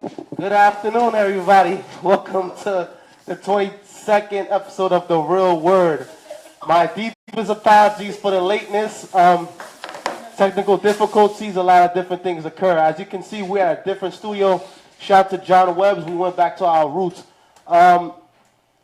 Good afternoon, everybody. Welcome to the 22nd episode of The Real Word. My deepest apologies for the lateness. Technical difficulties, a lot of different things occur. As you can see, we're at a different studio. Shout out to John Webb's. We went back to our roots. Our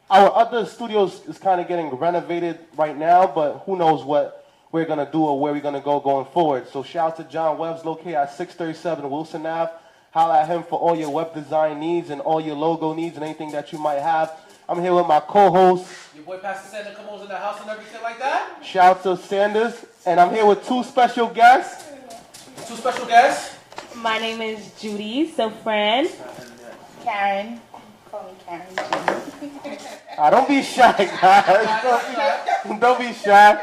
other studios is kind of getting renovated right now, but who knows what we're going to do or where we're going to go going forward. So shout out to John Webb's, located at 637 Wilson Ave. Holla at him for all your web design needs and all your logo needs and anything that you might have. I'm here with my co-host. Your boy Pastor Sanders Cameau's in the house and everything like that. Shout out to Sanders. And I'm here with two special guests. My name is Judith, Silfrene. Karen. Call me Karen. Don't be shy, guys. Don't be shy.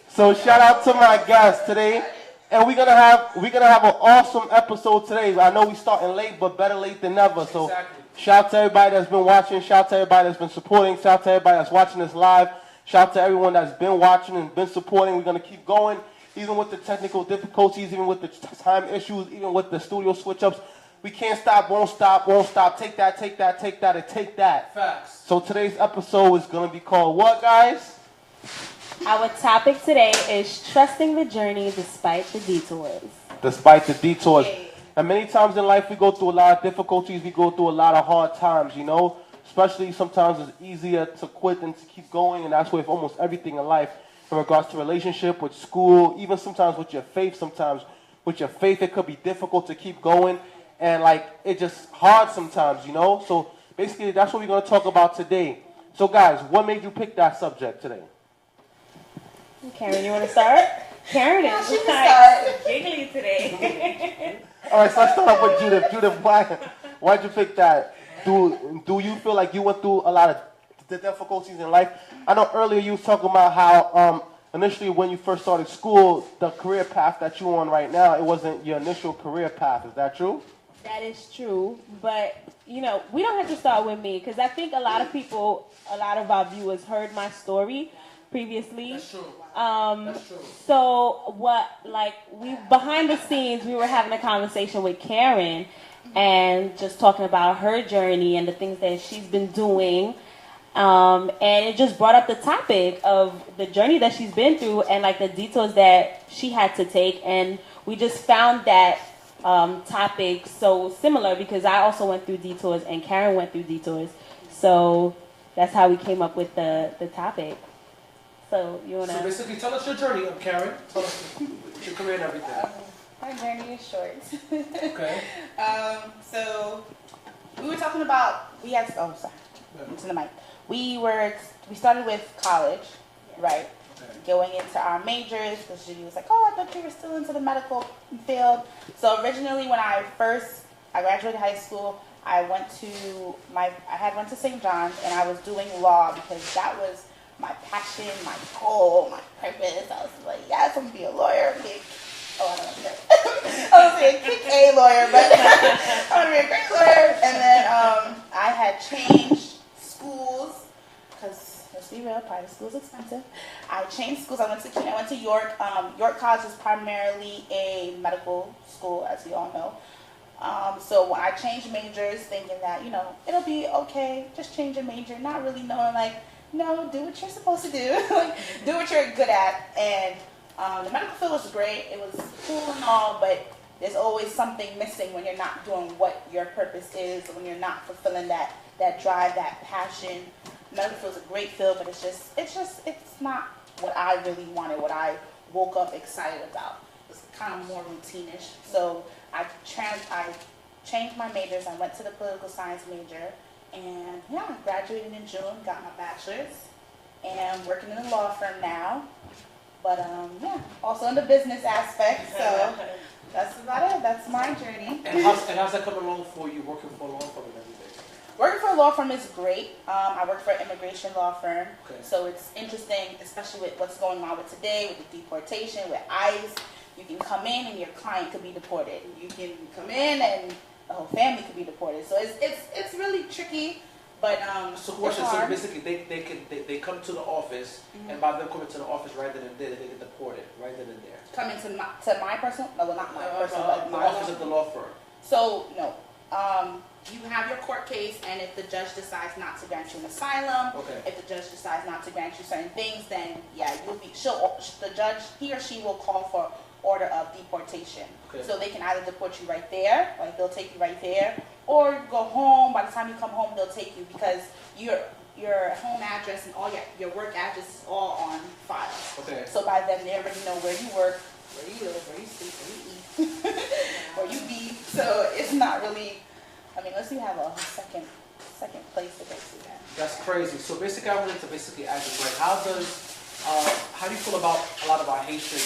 So shout out to my guests today. And we're gonna have an awesome episode today. I know we starting late, but better late than never. So shout out to everybody that's been watching. Shout out to everybody that's been supporting. Shout out to everybody that's watching this live. Shout out to everyone that's been watching and been supporting. We're gonna keep going, even with the technical difficulties, even with the time issues, even with the studio switch-ups. We can't stop, won't stop, won't stop. Take that, take that, take that, and take that. Facts. So today's episode is gonna be called what, guys? Our topic today is trusting the journey despite the detours. Despite the detours. And many times in life we go through a lot of difficulties, we go through a lot of hard times, you know. Especially sometimes it's easier to quit than to keep going, and that's with almost everything in life. In regards to relationship, with school, even sometimes with your faith, it could be difficult to keep going. And like, it's just hard sometimes, you know. So basically that's what we're going to talk about today. So guys, what made you pick that subject today? Karen, you want to start? Karen is giggly today. All right, so let's start off with Judith. Judith, why'd you pick that? Do you feel like you went through a lot of the difficulties in life? I know earlier you was talking about how initially when you first started school, the career path that you're on right now, it wasn't your initial career path. Is that true? That is true, but you know, we don't have to start with me because I think a lot of our viewers heard my story previously. That's true. That's true. So behind the scenes, we were having a conversation with Karen and just talking about her journey and the things that she's been doing. And it just brought up the topic of the journey that she's been through and like the detours that she had to take. And we just found that topic so similar because I also went through detours and Karen went through detours. So that's how we came up with the topic. So you wanna? So basically, tell us your journey, Karen. Tell us your career and everything. My journey is short. Okay. So we were talking about into the mic. We started with college, right? Okay. Going into our majors because she was like, "Oh, I thought you were still into the medical field." So originally, when I graduated high school, I went to St. John's and I was doing law because that was my passion, my goal, my purpose. I was like, yes, I'm going to be a lawyer. I don't know. I was going to be a kick A lawyer, but I want to be a great lawyer. And then I had changed schools because, let's be real, private school is expensive. I changed schools. I went to York. York College is primarily a medical school, as we all know. So when I changed majors, thinking that, you know, it'll be okay, just change a major, not really knowing, like, no, do what you're supposed to do. Do what you're good at. And the medical field was great. It was cool and all, but there's always something missing when you're not doing what your purpose is, when you're not fulfilling that drive, that passion. Medical field is a great field, but it's not what I really wanted, what I woke up excited about. It's kind of more routine-ish. So I changed my majors. I went to the political science major. And yeah, graduated in June, got my bachelor's, and working in a law firm now. But also in the business aspect, so that's about it. That's my journey. And how's that coming along for you, working for a law firm and everything? Working for a law firm is great. I work for an immigration law firm, okay. So it's interesting, especially with what's going on with today, with the deportation, with ICE. You can come in and your client could be deported. You can come in and the whole family could be deported. So it's really tricky, but so question, so basically they come to the office, and by them coming to the office right then and there, they get deported right then and there. Coming to my personal, no, well, not my personal, but the my office of the law firm. So no, you have your court case, and if the judge decides not to grant you an asylum, if the judge decides not to grant you certain things, then yeah, the judge, he or she will call for order of deportation. So they can either deport you right there, like they'll take you right there, or go home. By the time you come home, they'll take you because your home address and all your work address is all on file. So by then they already know where you work, where you live, where you sleep, where you eat, where you be. So it's not really, I mean, unless you have a second place to go to that. That's crazy. So basically, I wanted to basically ask you, like, how do you feel about a lot of our Haitian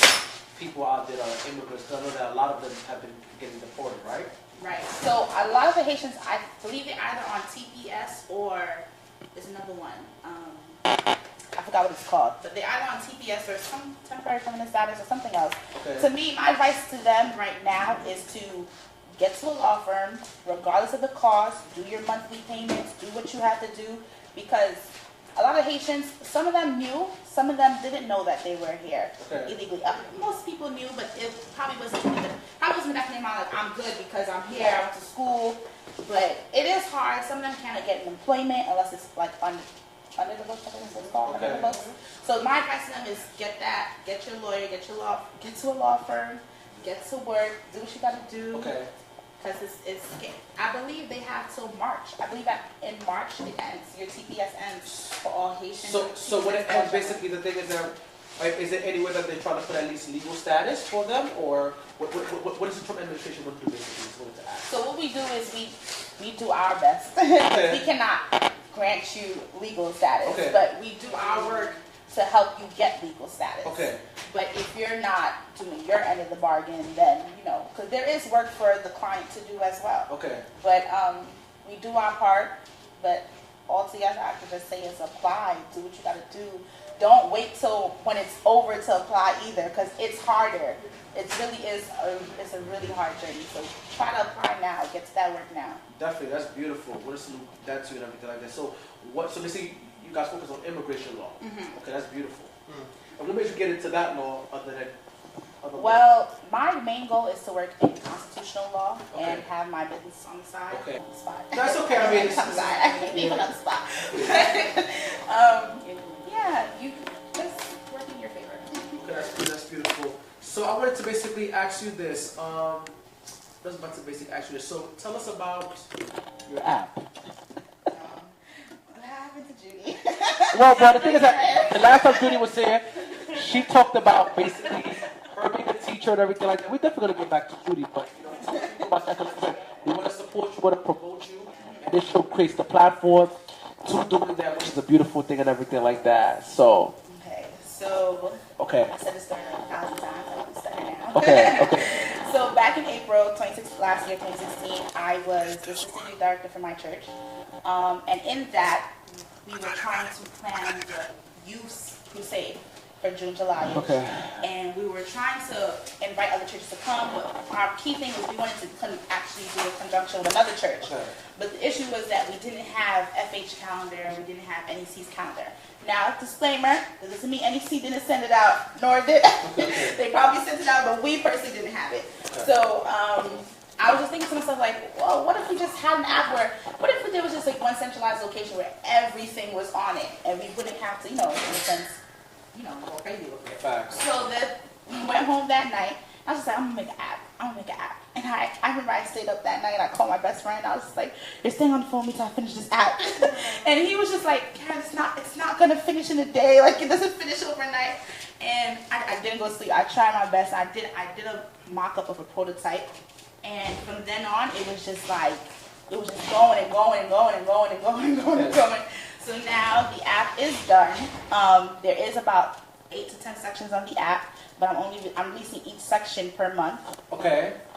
people out there that are immigrants? Because I know that a lot of them have been getting deported, right? Right. So a lot of the Haitians, I believe they're either on TPS or there's another one. I forgot what it's called, but they're either on TPS or some temporary permanent status or something else. To me, my advice to them right now is to get to a law firm, regardless of the cost, do your monthly payments, do what you have to do, because a lot of Haitians, some of them knew, some of them didn't know that they were here illegally. Most people knew, but it probably wasn't that in their mind, like, I'm good because I'm here, I went to school. But it is hard. Some of them can't get employment unless it's like under the books, I think it's called, under the books. So my advice to them is get your lawyer, get to a law firm, get to work, do what you got to do. Because it's I believe they have till March. I believe that in March it ends. Your TPS ends for all Haitians. So when it ends, basically the thing is that, is there any way that they're trying to put at least legal status for them, or what is the Trump administration going to do basically? So what we do is we do our best. We cannot grant you legal status, but we do our work to help you get legal status. But if you're not doing your end of the bargain, then, you know, because there is work for the client to do as well. But we do our part, but altogether I could just say is apply, do what you got to do. Don't wait till when it's over to apply either, because it's harder. It really is it's a really hard journey. So try to apply now, get to that work now. Definitely, that's beautiful. What is that to you and everything like that. So basically you guys focus on immigration law. Okay, that's beautiful. And what made you get into that law other than well, my main goal is to work in constitutional law and have my business on the side. On the spot. That's okay. I mean, I'm sorry, I can't leave it on the spot. Yeah, you just work in your favor. Okay, that's beautiful. So I wanted to basically ask you this. I was about to basically ask you this. So tell us about your app. What happened to Judy? Well, the thing is that the last time Judy was here, she talked about basically her being a teacher and everything like that. We're definitely going to get back to Judy, but you know, about that, we want to support you, we want to promote you, and this show creates the platform to doing that, which is a beautiful thing and everything like that. So. I said this 1,000 times. I want to start now. So back in April last year, 2016, I was the assistant youth director for my church, and in that we were trying to plan the youth crusade for June, July. And we were trying to invite other churches to come, but our key thing was we wanted to actually do a conjunction with another church. But the issue was that we didn't have FH calendar and we didn't have NEC's calendar. Now, disclaimer, this doesn't mean NEC didn't send it out, nor did they probably sent it out, but we personally didn't have it. So I was just thinking to myself, like, well, what if we just had an app where, what if there was just like one centralized location where everything was on it and we wouldn't have to, you know, in a sense, you know, go crazy with it. So we went home that night. I was just like, I'm gonna make an app. And I remember I stayed up that night and I called my best friend. I was just like, you're staying on the phone with me till I finish this app. And he was just like, Karen, it's not gonna finish in a day. Like, it doesn't finish overnight. And I didn't go to sleep. I tried my best. I did a mock-up of a prototype. And from then on, it was just like, it was just going and going and going and going and going and going and going. So now the app is done. There is about 8 to 10 sections on the app, but I'm releasing each section per month.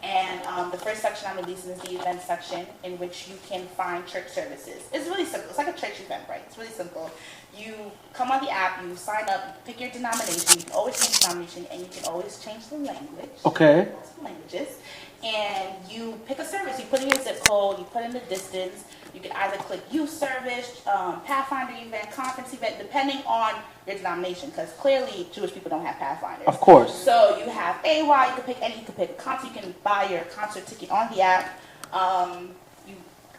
And the first section I'm releasing is the event section, in which you can find church services. It's really simple. It's like a church event, right? It's really simple. You come on the app, you sign up, you pick your denomination. You can always change denomination, and you can always change the language. Multiple languages. And you pick a service. You put in your zip code, you put in the distance. You can either click youth service, Pathfinder event, conference event, depending on your denomination, because clearly Jewish people don't have Pathfinders. Of course. So you have AY, you can pick any, you can pick a concert, you can buy your concert ticket on the app.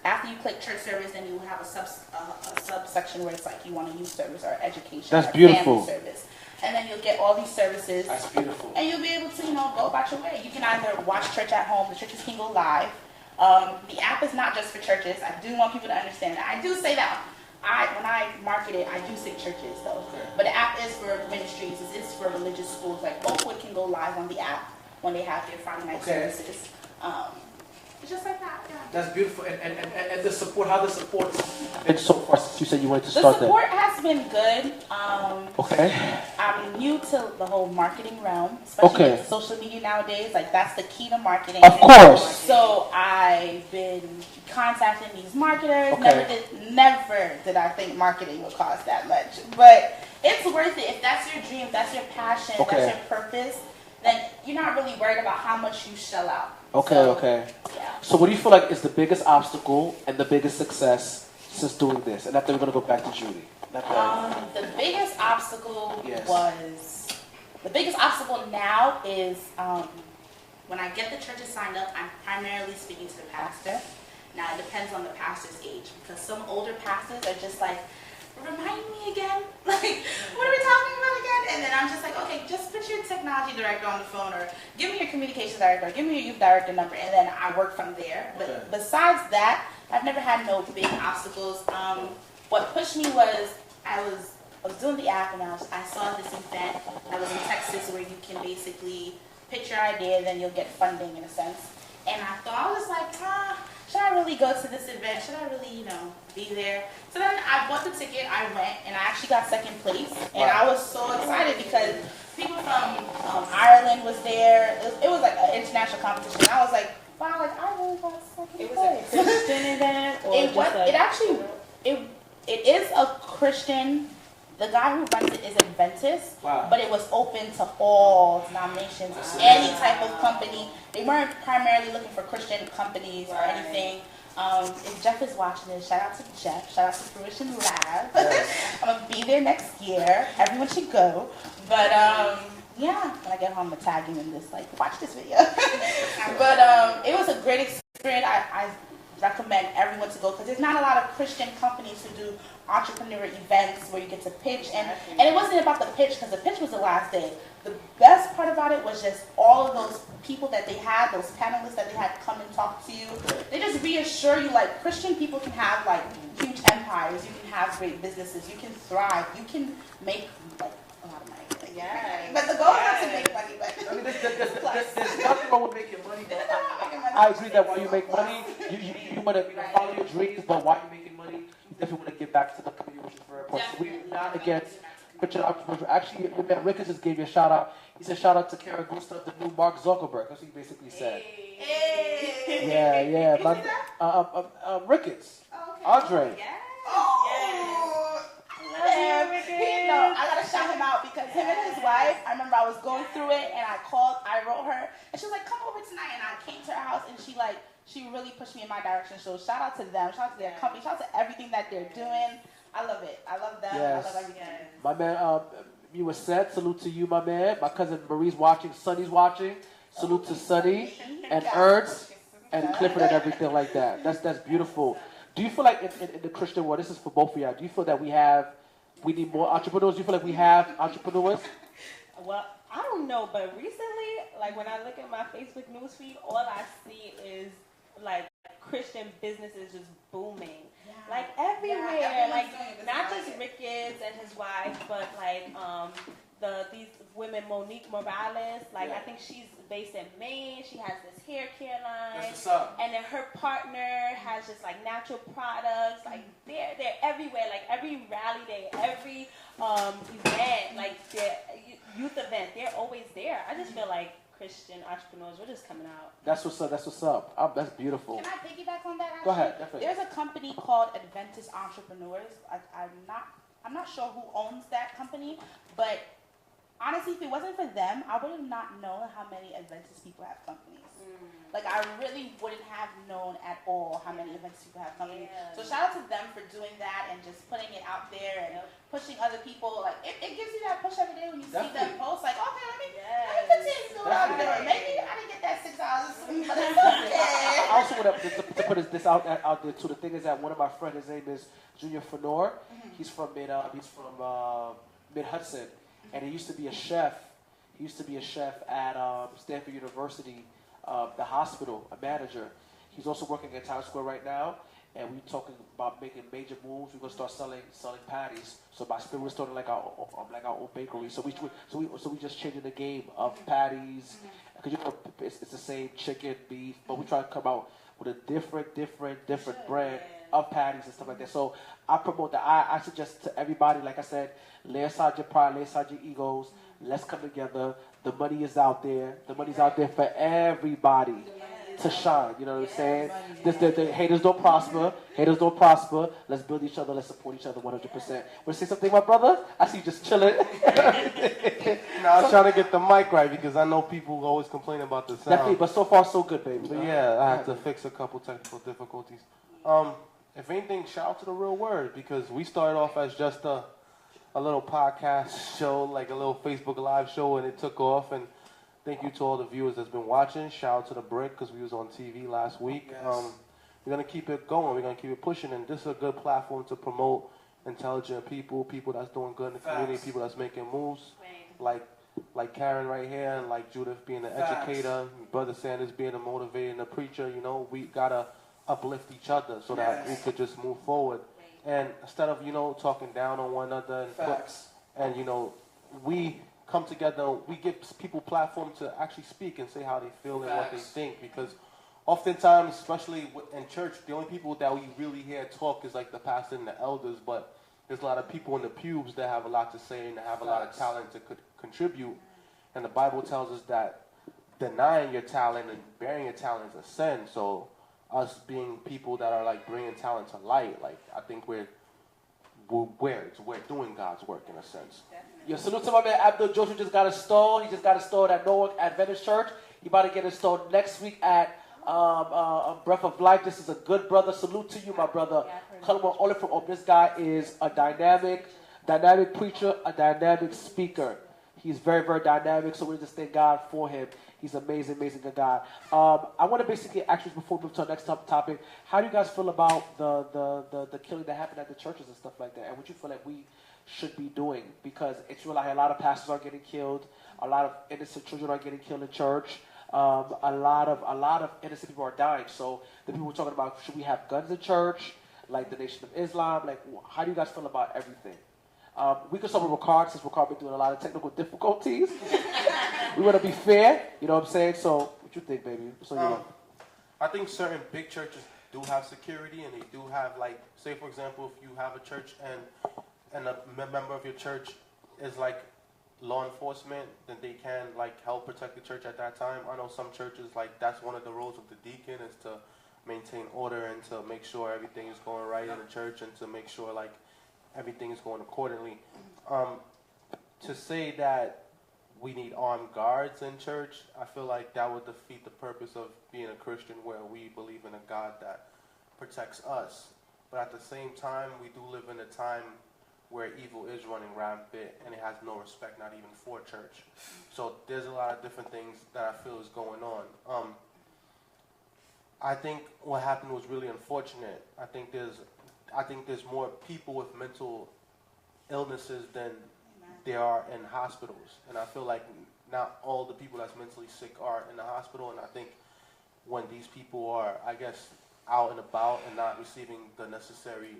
after you click church service, then you have a subsection where it's like you want a youth service or education. That's or beautiful. Family service. And then you'll get all these services. That's beautiful. And you'll be able to, go about your way. You can either watch church at home. The churches can go live. The app is not just for churches. I do want people to understand that. I do say that. When I market it, I do say churches though. Okay. But the app is for ministries. It's for religious schools. Like Oakwood can go live on the app when they have their Friday night services. It's just like that. Yeah. That's beautiful. And the support, how the support's been so far since you said you wanted to start that? The support has been good. Okay. I'm new to the whole marketing realm, especially with social media nowadays. Like that's the key to marketing. Of course. So I've been contacting these marketers. Okay. Never did I think marketing would cost that much. But it's worth it. If that's your dream, that's your passion, that's your purpose, then you're not really worried about how much you shell out. Okay. Yeah. So what do you feel like is the biggest obstacle and the biggest success since doing this? And after we're going to go back to Judy. The biggest obstacle the biggest obstacle now is when I get the churches signed up, I'm primarily speaking to the pastor. Now it depends on the pastor's age because some older pastors are just like, remind me again, like, what are we talking about again? And then I'm just like, okay, just put your technology director on the phone or give me your communications director, or give me your youth director number, and then I work from there. But besides that, I've never had no big obstacles. What pushed me was I was doing the app and I saw this event that was in Texas where you can basically pitch your idea, then you'll get funding in a sense. And I thought, I was like, should I really go to this event? Should I really, be there? So then I bought the ticket, I went, and I actually got second place. And I was so excited because people from Ireland was there. It was like an international competition. I was like, wow, like I really got second place. It was a Christian event? It is a Christian. The guy who runs it is Adventist, but it was open to all denominations, any type of company. They weren't primarily looking for Christian companies or anything. If Jeff is watching this, shout out to Jeff, shout out to Fruition Lab. I'm going to be there next year. Everyone should go. But yeah, when I get home, I'm going to tag him in this, like, watch this video. But it was a great experience. I recommend everyone to go because there's not a lot of Christian companies who do entrepreneur events where you get to pitch, and it wasn't about the pitch because the pitch was the last day. The best part about it was just all of those people that they had, those panelists that they had come and talk to you. They just reassure you like Christian people can have like huge empires, you can have great businesses, you can thrive, you can make like a lot of money. But the goal is not to make money. But I mean, there's nothing wrong with making money. But I agree that while you make money, you want to follow your dreams, but while you're making money, you definitely want to give back to the community, which is very important. So we're not against Christian entrepreneurship. Actually, your man Ricketts just gave you a shout out. He said shout out to Kara Gustave, the new Mark Zuckerberg. That's what he basically said. Hey. Yeah. Ricketts. Andre. I gotta shout him out because him and his wife, I remember I was going through it and I wrote her and she was like, come over tonight, and I came to her house and she really pushed me in my direction. So shout out to them, shout out to their company, shout out to everything that they're doing. I love it. I love them. Yes. I love everything. My man, you were set. Salute to you, my man. My cousin Marie's watching. Sonny's watching. Salute to Sonny and Ernst and Clifford and everything like that. That's beautiful. Do you feel like in the Christian world, this is for both of y'all, do you feel that we need more entrepreneurs? Do you feel like we have entrepreneurs? Well, I don't know, but recently, like when I look at my Facebook newsfeed, all I see is like Christian businesses just booming. Yeah. Like everywhere, like not just Ricketts and his wife, but like these women, Monique Morales, like I think she's based in Maine. She has this hair care line. That's what's up. And then her partner has just like natural products. Like they're everywhere. Like every rally day, every event, like their youth event, they're always there. I just feel like Christian entrepreneurs, we're just coming out. That's what's up. That's what's up. That's beautiful. Can I piggyback on that? Actually? Go ahead. Definitely. There's a company called Adventist Entrepreneurs. I'm not sure who owns that company, but honestly, if it wasn't for them, I would have not known how many Adventist people have companies. Like, I really wouldn't have known at all how many Adventist people have companies. Yeah. So shout out to them for doing that and just putting it out there and pushing other people. Like, it gives you that push every day when you see them post. Like, okay, let me continue to do what I'm doing. Maybe I didn't get that $6 but it's okay. I also want to put this out there too. The thing is that one of my friends, his name is Junior Fenor. He's from Mid Hudson, and he used to be a chef. He used to be a chef at Stanford University, the hospital, a manager. He's also working at Times Square right now, and we're talking about making major moves. We're gonna start selling patties. So by spring, we're starting like our own bakery. So we just changing the game of patties, because it's the same chicken, beef, but we try to come out with a different brand of patties and stuff like that. So I promote that. I suggest to everybody, like I said, lay aside your pride, lay aside your egos. Let's come together. The money is out there. The money's out there for everybody to shine. You know what I'm saying? The haters don't prosper. Haters don't prosper. Let's build each other. Let's support each other 100%. Want to say something, my brother? I see you just chilling. No, I was trying to get the mic right because I know people always complain about the sound. Definitely, but so far so good, baby. But yeah, I had to fix a couple technical difficulties. If anything, shout out to the Real Word, because we started off as just a little podcast show, like a little Facebook Live show, and it took off. And thank you to all the viewers that's been watching. Shout out to the Brick, because we was on TV last week. Yes. We're going to keep it going. We're going to keep it pushing. And this is a good platform to promote intelligent people that's doing good in the community, people that's making moves. Like Karen right here, and like Judith being an educator, Brother Sanders being a motivator and a preacher. You know, we got to uplift each other so that we could just move forward. And instead of, talking down on one another and we come together, we give people platform to actually speak and say how they feel and what they think, because oftentimes, especially in church, the only people that we really hear talk is like the pastor and the elders, but there's a lot of people in the pews that have a lot to say and that have a lot of talent to contribute. And the Bible tells us that denying your talent and bearing your talent is a sin. So us being people that are like bringing talent to light, like I think we're doing God's work in a sense. Yo, salute to my man Abdul Joshua. Just got installed. He just got installed at Norwalk Adventist Church. He about to get installed next week at Breath of Life. This is a good brother. Salute to you, my brother. All from this guy is a dynamic preacher, a dynamic speaker. He's very, very dynamic, so we just thank God for him. He's an amazing, amazing good guy. I want to basically ask you, before we move to our next topic, how do you guys feel about the killing that happened at the churches and stuff like that, and what you feel like we should be doing? Because it's real, like a lot of pastors are getting killed, a lot of innocent children are getting killed in church, a lot of innocent people are dying. So the people were talking about, should we have guns in church, like the Nation of Islam? Like, how do you guys feel about everything? We can start with Ricard, since Ricard been doing a lot of technical difficulties. We want to be fair, you know what I'm saying? So, what you think, baby? So, I think certain big churches do have security, and they do have, like, say, for example, if you have a church and a member of your church is, like, law enforcement, then they can, like, help protect the church at that time. I know some churches, like, that's one of the roles of the deacon, is to maintain order and to make sure everything is going right in the church, and to make sure, like, everything is going accordingly. To say that we need armed guards in church, I feel like that would defeat the purpose of being a Christian, where we believe in a God that protects us. But at the same time, we do live in a time where evil is running rampant, and it has no respect, not even for church. So there's a lot of different things that I feel is going on. I think what happened was really unfortunate. I think there's more people with mental illnesses than there are in hospitals. And I feel like not all the people that's mentally sick are in the hospital. And I think when these people are, I guess, out and about and not receiving the necessary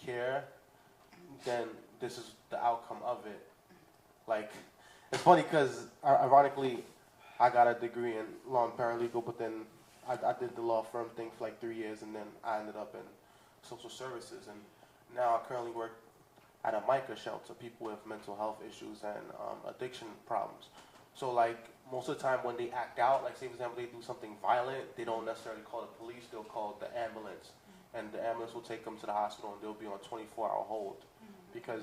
care, then this is the outcome of it. Like, it's funny because, ironically, I got a degree in law and paralegal, but then I did the law firm thing for like 3 years, and then I ended up in social services, and now I currently work at a MICA shelter, people with mental health issues and addiction problems. So like most of the time when they act out, like say for example they do something violent, they don't necessarily call the police, they'll call the ambulance, and the ambulance will take them to the hospital, and they'll be on 24-hour hold because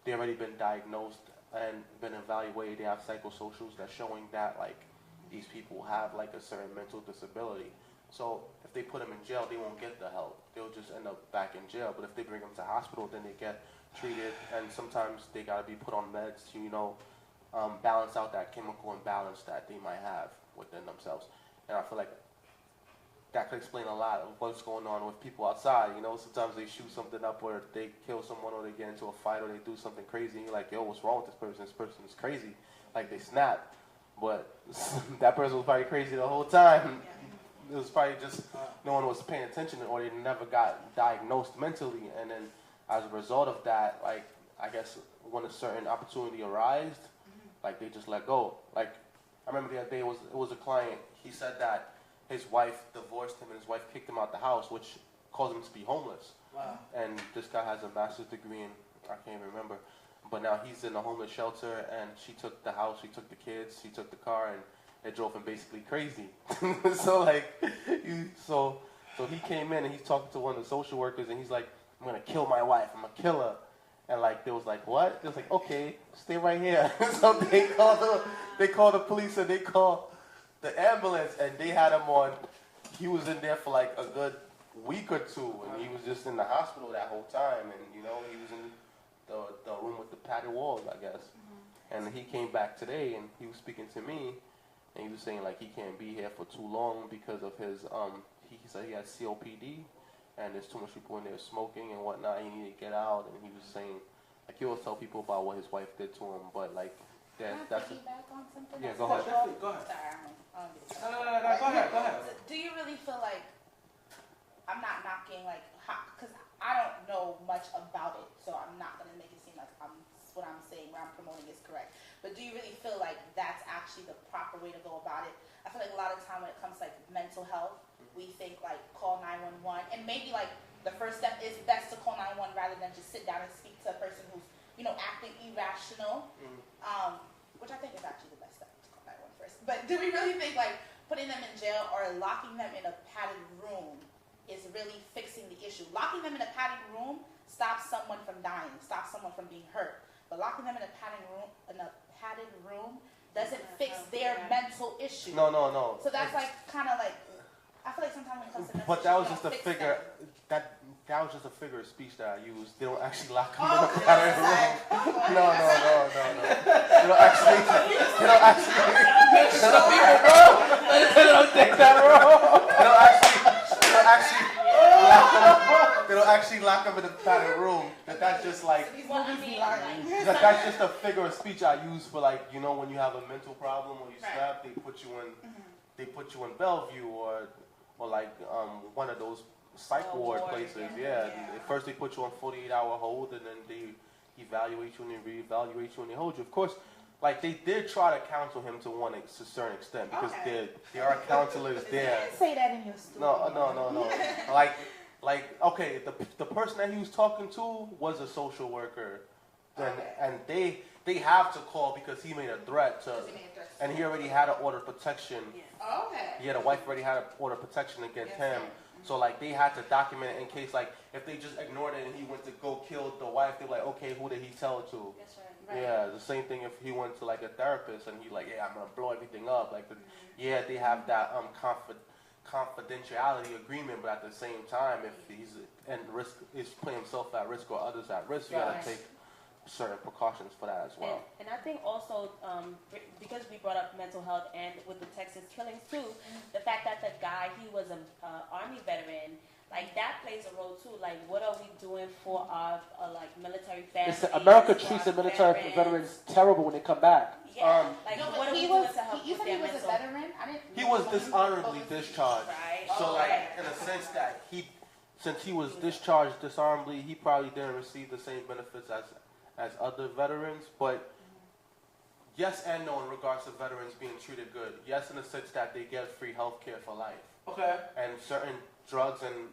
they've already been diagnosed and been evaluated. They have psychosocials that's showing that like these people have like a certain mental disability. So if they put them in jail, they won't get the help. They'll just end up back in jail. But if they bring them to hospital, then they get treated, and sometimes they got to be put on meds to, balance out that chemical imbalance that they might have within themselves. And I feel like that could explain a lot of what's going on with people outside. You know, sometimes they shoot something up, or they kill someone, or they get into a fight, or they do something crazy, and you're like, yo, what's wrong with this person? This person is crazy. Like, they snap. But that person was probably crazy the whole time. It was probably just no one was paying attention, or they never got diagnosed mentally. And then as a result of that, like, I guess when a certain opportunity arose, like, they just let go. Like, I remember the other day, it was a client. He said that his wife divorced him and his wife kicked him out the house, which caused him to be homeless. Wow. And this guy has a master's degree in, I can't even remember, but now he's in a homeless shelter, and she took the house, she took the kids, she took the car, and it drove him basically crazy. So like, so he came in and he's talking to one of the social workers, and he's like, I'm gonna kill my wife, I'm gonna kill her. And like, they was like, what? They was like, okay, stay right here. So they called the police, and they called the ambulance, and they had him on. He was in there for like a good week or two, and he was just in the hospital that whole time. And you know, he was in the room with the padded walls, I guess. And he came back today, and he was speaking to me, and he was saying like he can't be here for too long because of his he said he has COPD, and there's too much people in there smoking and whatnot. He needed to get out, and he was saying like he always tell people about what his wife did to him, but like that's back on something. Yeah, go ahead. Definitely, go ahead. Sorry, No, go ahead. Do you really feel like, I'm not knocking like, because I don't know much about it, so I'm not gonna make it seem like what I'm saying, what I'm promoting is correct. But do you really feel like that's actually the proper way to go about it? I feel like a lot of time when it comes to like mental health, we think like call 911, and maybe like the first step is best to call 911 rather than just sit down and speak to a person who's, you know, acting irrational, which I think is actually the best step to call 911 first. But do we really think like putting them in jail or locking them in a padded room is really fixing the issue? Locking them in a padded room stops someone from dying, stops someone from being hurt. But locking them in a padded room doesn't fix their mental issue. No. So that's like kind of like, I feel like sometimes when it comes to mental But that was issues, just a fix figure. them. That was just a figure of speech that I used. They don't actually lock them in a padded room. No. They don't actually. They don't take that wrong. They don't actually lock them in a padded room. That's just like. That's just a figure of speech I use for like, you know, when you have a mental problem or you snap, they put you in. They put you in Bellevue or like one of those psych ward places. Yeah. First they put you on 48-hour hold, and then they evaluate you and they reevaluate you and they hold you. Of course, like they did try to counsel him to a certain extent because there are counselors there. You didn't say that in your story. No. like okay, the person that he was talking to was a social worker, and they have to call because he made a threat to. And he already had an order of protection. Oh, okay. Yeah, the wife already had an order of protection against him. So, like, they had to document it in case, like, if they just ignored it and he went to go kill the wife, they're like, okay, who did he tell it to? That's right. Yeah, the same thing if he went to, like, a therapist and he's like, yeah, I'm going to blow everything up. Like, yeah, they have that confidentiality agreement, but at the same time, if he's putting himself at risk or others at risk, you got to take certain precautions for that as well. And I think also, because we brought up mental health and with the Texas killings too, the fact that the guy, he was an Army veteran, like that plays a role too. Like, what are we doing for our like military families? America treats the military veterans terrible when they come back. Yeah. What are we doing to help you with said their he was mental? a veteran? He was dishonorably discharged. Right. So, like, in a sense that since he was discharged dishonorably, he probably didn't receive the same benefits as other veterans, but yes and no in regards to veterans being treated good. Yes, in the sense that they get free health care for life. Okay. And certain drugs and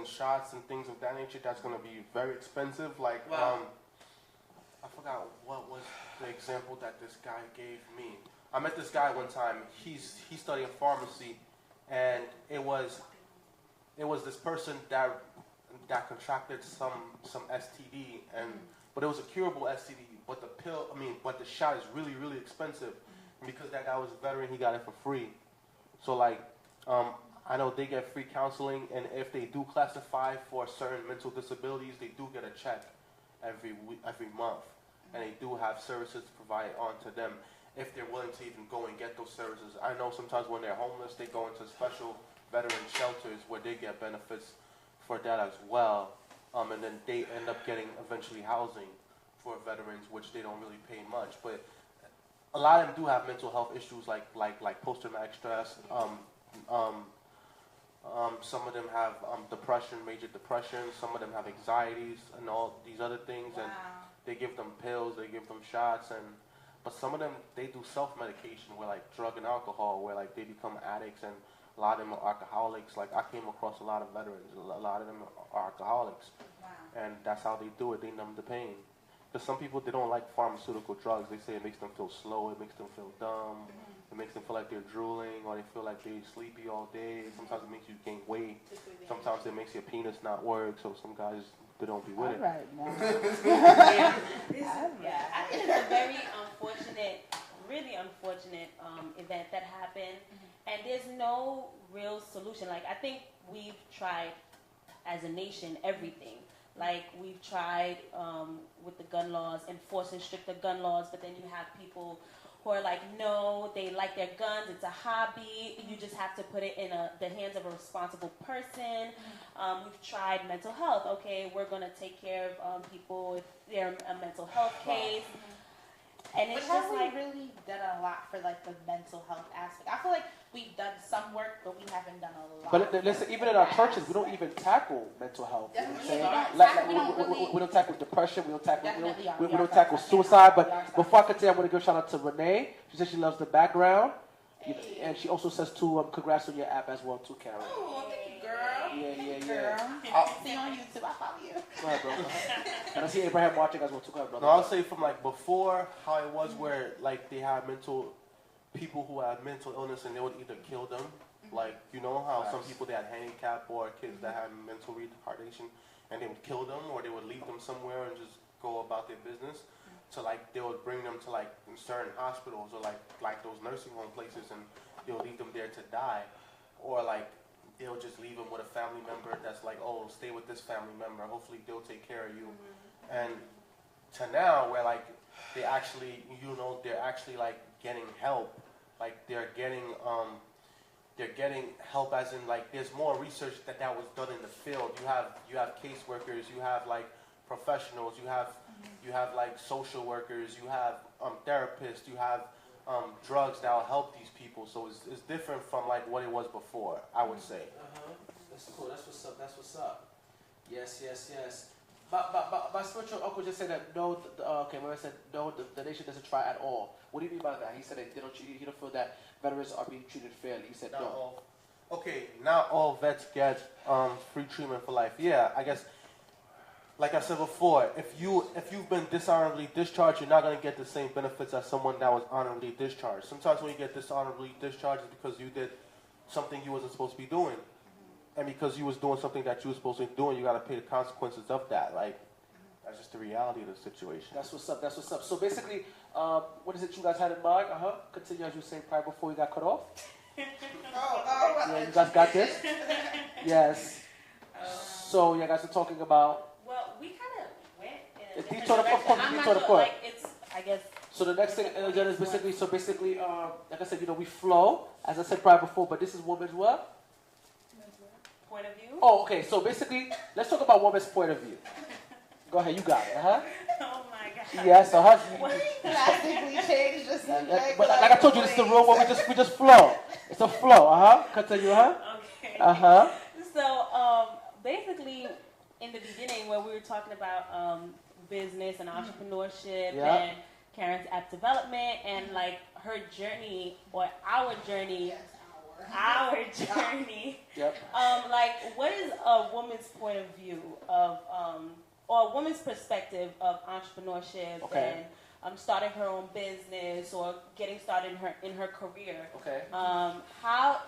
shots and things of that nature, that's going to be very expensive. Like, I forgot what was the example that this guy gave me. I met this guy one time. He's studying pharmacy, and it was this person that contracted some STD, but it was a curable STD. But the shot is really, really expensive. And because that guy was a veteran, he got it for free. So like, I know they get free counseling, and if they do classify for certain mental disabilities, they do get a check every month, and they do have services provided on to them. if they're willing to even go and get those services. I know sometimes when they're homeless, they go into special veteran shelters where they get benefits for that as well. And then they end up getting eventually housing for veterans, which they don't really pay much. But a lot of them do have mental health issues like post-traumatic stress. Some of them have depression, major depression. Some of them have anxieties and all these other things. Wow. And they give them pills, they give them shots, but some of them, they do self-medication where like drug and alcohol, where like they become addicts, and a lot of them are alcoholics. Like I came across a lot of veterans, a lot of them are alcoholics. Wow. And that's how they do it, they numb the pain. Because some people, they don't like pharmaceutical drugs. They say it makes them feel slow, it makes them feel dumb, it makes them feel like they're drooling, or they feel like they're sleepy all day. Sometimes it makes you gain weight. Sometimes it makes your penis not work, so some guys, they don't be with it. All right, now. Yeah, I think it's a very unfortunate, really unfortunate event that happened, and there's no real solution. Like, I think we've tried, as a nation, everything. Like, we've tried with the gun laws, enforcing stricter gun laws, but then you have people who are like, no, they like their guns, it's a hobby, you just have to put it in the hands of a responsible person. We've tried mental health. Okay, we're going to take care of people if they're a mental health case. And it's just like, really done a lot for like the mental health aspect. I feel like we've done some work, but we haven't done a lot. But listen, even in our churches, we don't even tackle mental health. You know what I'm saying? We don't tackle depression. We don't tackle suicide. But before I continue, I want to give a shout out to Renee. She says she loves the background, and she also says too, congrats on your app as well too, Karen. Oh, thank you, girl. Yeah. Girl. See you on YouTube. I follow you. Go ahead, bro. And I see Abraham watching as well too. Go ahead, brother. No, I'll say from like before how it was where like they had people who had mental illness and they would either kill them, like you know how some people they had handicap or kids that had mental retardation and they would kill them or they would leave them somewhere and just go about their business. So like they would bring them to like in certain hospitals or like those nursing home places and they'll leave them there to die, or like they'll just leave them with a family member that's like, oh, stay with this family member. Hopefully they'll take care of you. And to now where like they actually, they're actually like getting help. Like they're getting help as in like there's more research that was done in the field. You have caseworkers, you have like professionals, you have like social workers, you have therapists, you have drugs that will help these people. So it's different from like what it was before, I would say. That's cool. That's what's up. Yes. My spiritual uncle just said that no. When I said no, the nation doesn't try at all. What do you mean by that? He said that he don't feel that veterans are being treated fairly. He said no. Not all vets get free treatment for life. Yeah, I guess. Like I said before, if you've been dishonorably discharged, you're not going to get the same benefits as someone that was honorably discharged. Sometimes when you get dishonorably discharged, it's because you did something you wasn't supposed to be doing. And because you was doing something that you were supposed to be doing, you got to pay the consequences of that. Like, that's just the reality of the situation. That's what's up. So basically, what is it you guys had in mind? Continue as you were saying prior before we got cut off. Yeah, you guys got this? Yes. So you guys are talking about... Well, we kind of went in a detour, of course. Like it's, I guess. So the next thing is basically, like I said, we flow, as I said prior before, but this is woman's what? Point of view. Oh, okay. So basically, let's talk about woman's point of view. Go ahead, you got it, Oh my gosh. Yes, Drastically changed the subject. But like I told you, this is the real one. We just flow. It's a flow. Continue, Okay. So basically, in the beginning, where we were talking about business and entrepreneurship and Karen's app development and like her journey or our journey. Yep. Like, what is a woman's point of view of, or a woman's perspective of entrepreneurship and starting her own business or getting started in her career? Okay. How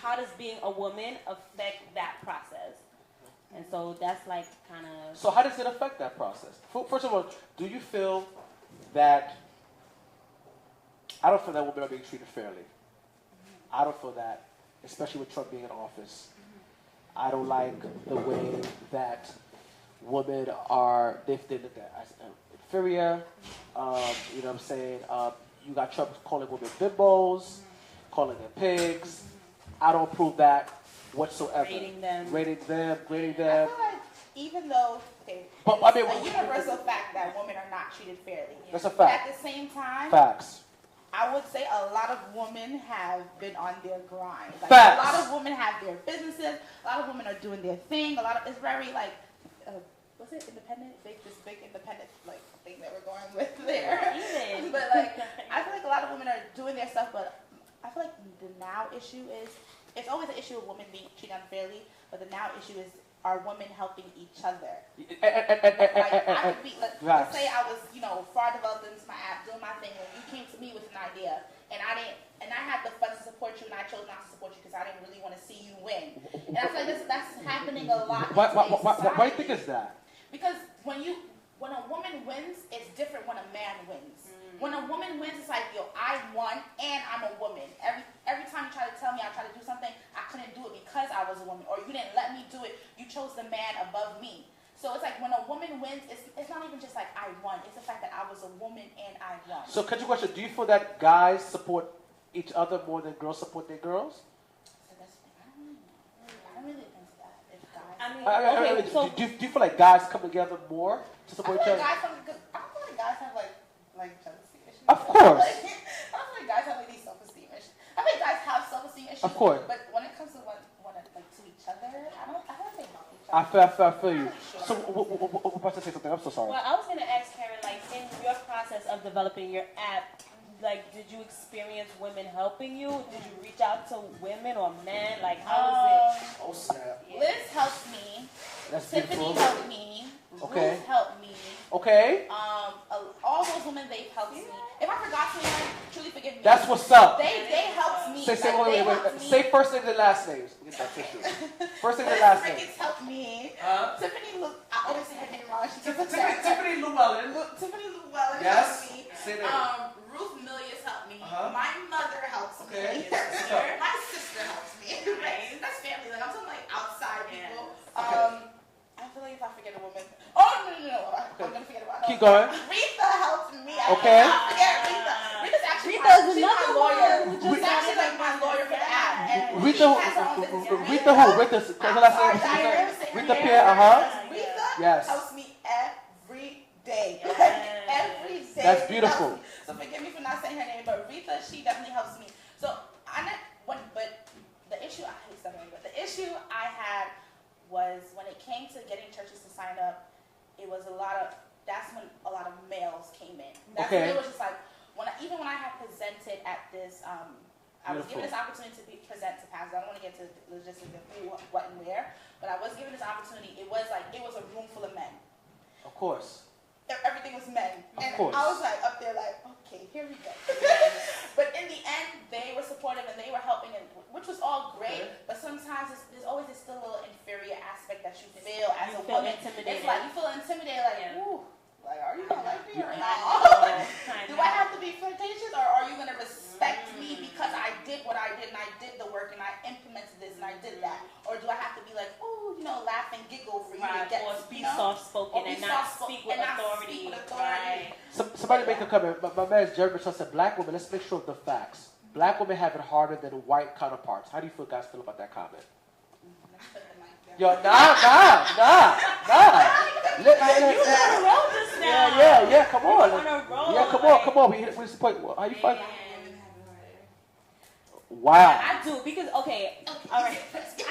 does being a woman affect that process? And so that's like kind of. So how does it affect that process? First of all, do you feel that? I don't feel that women are being treated fairly. I don't feel that, especially with Trump being in office. I don't like the way that women are, they're looked at as inferior, you know what I'm saying? you got Trump calling women bimbos, calling them pigs. I don't approve that whatsoever. Rating them. I feel like even though, okay, But, it's a universal fact that women are not treated fairly. That's a But fact. at the same time, Facts. I would say a lot of women have been on their grind. Like, Facts. a lot of women have their businesses. A lot of women are doing their thing. It's very like, what's it, independent? This big independent like thing that we're going with there. But like, I feel like a lot of women are doing their stuff. But I feel like the now issue is, it's always an issue of women being treated unfairly. But the now issue is, are women helping each other? Let's say I was, far developed into my app, doing my thing, and you came to me with an idea, and I had the funds to support you, and I chose not to support you because I didn't really want to see you win. And I feel like that's happening a lot. Why do you think it's that? Because when a woman wins, it's different when a man wins. When a woman wins, it's like, yo, I won and I'm a woman. Every time you try to tell me I tried to do something, I couldn't do it because I was a woman, or you didn't let me do it. You chose the man above me. So it's like when a woman wins, it's not even just like I won. It's the fact that I was a woman and I won. So, cut your question. Do you feel that guys support each other more than girls support their girls? So that's, I don't really think that. If guys, do you feel like guys come together more to support each other? I don't feel like guys have like jealousy issues. Of course. I don't feel like guys have these self-esteem issues. I think guys have self-esteem issues. Of course. But when it comes to to each other, I don't think about each I other. feel you. So, we're about to say something. I'm so sorry. Well, I was going to ask Karen, like, in your process of developing your app, like, did you experience women helping you? Did you reach out to women or men? Like, how was it? Oh, snap. Liz helped me. That's Tiffany beautiful. helped me. Okay. Ruth helped me. Okay. All those women, they've helped me. If I forgot someone, truly forgive me. That's what's up. They helped me. Say, They wait. helped me. Say first name and last names. Get that tissue. First name and last name. Ricketts helped me. Tiffany, I always say her name wrong. She just Tiffany Llewellyn. Tiffany Llewellyn Yes. helped me. Say that. Ruth Milius helped me. Uh-huh. My mother helps Okay. me. My sister helps me. Right? That's family. Like, I'm talking like outside people. I feel like if I forget a woman. Oh, no. I'm going to forget about her. Keep going. Rita helped me. Okay. I forget Rita. Rita's actually Rita's she's another my lawyer. one who just She's actually like my lawyer for the app. And Rita she has her own business. Rita who? Rita, what's her last name? Rita Pierre, Rita Yes. helps me every day. Every day. That's She beautiful. helps me. So forgive me for not saying her name, but Rita, she definitely helps me. So but the issue I had was when it came to getting churches to sign up, that's when a lot of males came in. That's when it was just like, even when I had presented at this, I was given this opportunity to present to pastors. I don't want to get to the logistics of who, what, and where, but I was given this opportunity. It was a room full of men. Of course. Everything was men. Of course. I was like up there like, okay, here we go. But in the end, they were supportive and they were helping, which was all great. Okay. But sometimes there's always this still little inferior aspect that you feel as a woman. Intimidated. It's like you feel intimidated, like, ooh, like, are you gonna like me or not? Do I have to be flirtatious, or are you gonna respect me because I did what I did and I did the work and I implemented this and I did that? Or do I have to be like, ooh, laugh and giggle for you to get, or be soft-spoken and not speak with authority. Right. Somebody make a comment. My man Jeremy said, black women, let's make sure of the facts. Black women have it harder than white counterparts. How do you guys feel about that comment? Yo, nah. You were on a roll just now. Yeah, come on. On a roll. Yeah, come on. We hit this point. How you fight? Wow. I do, because, okay, all right.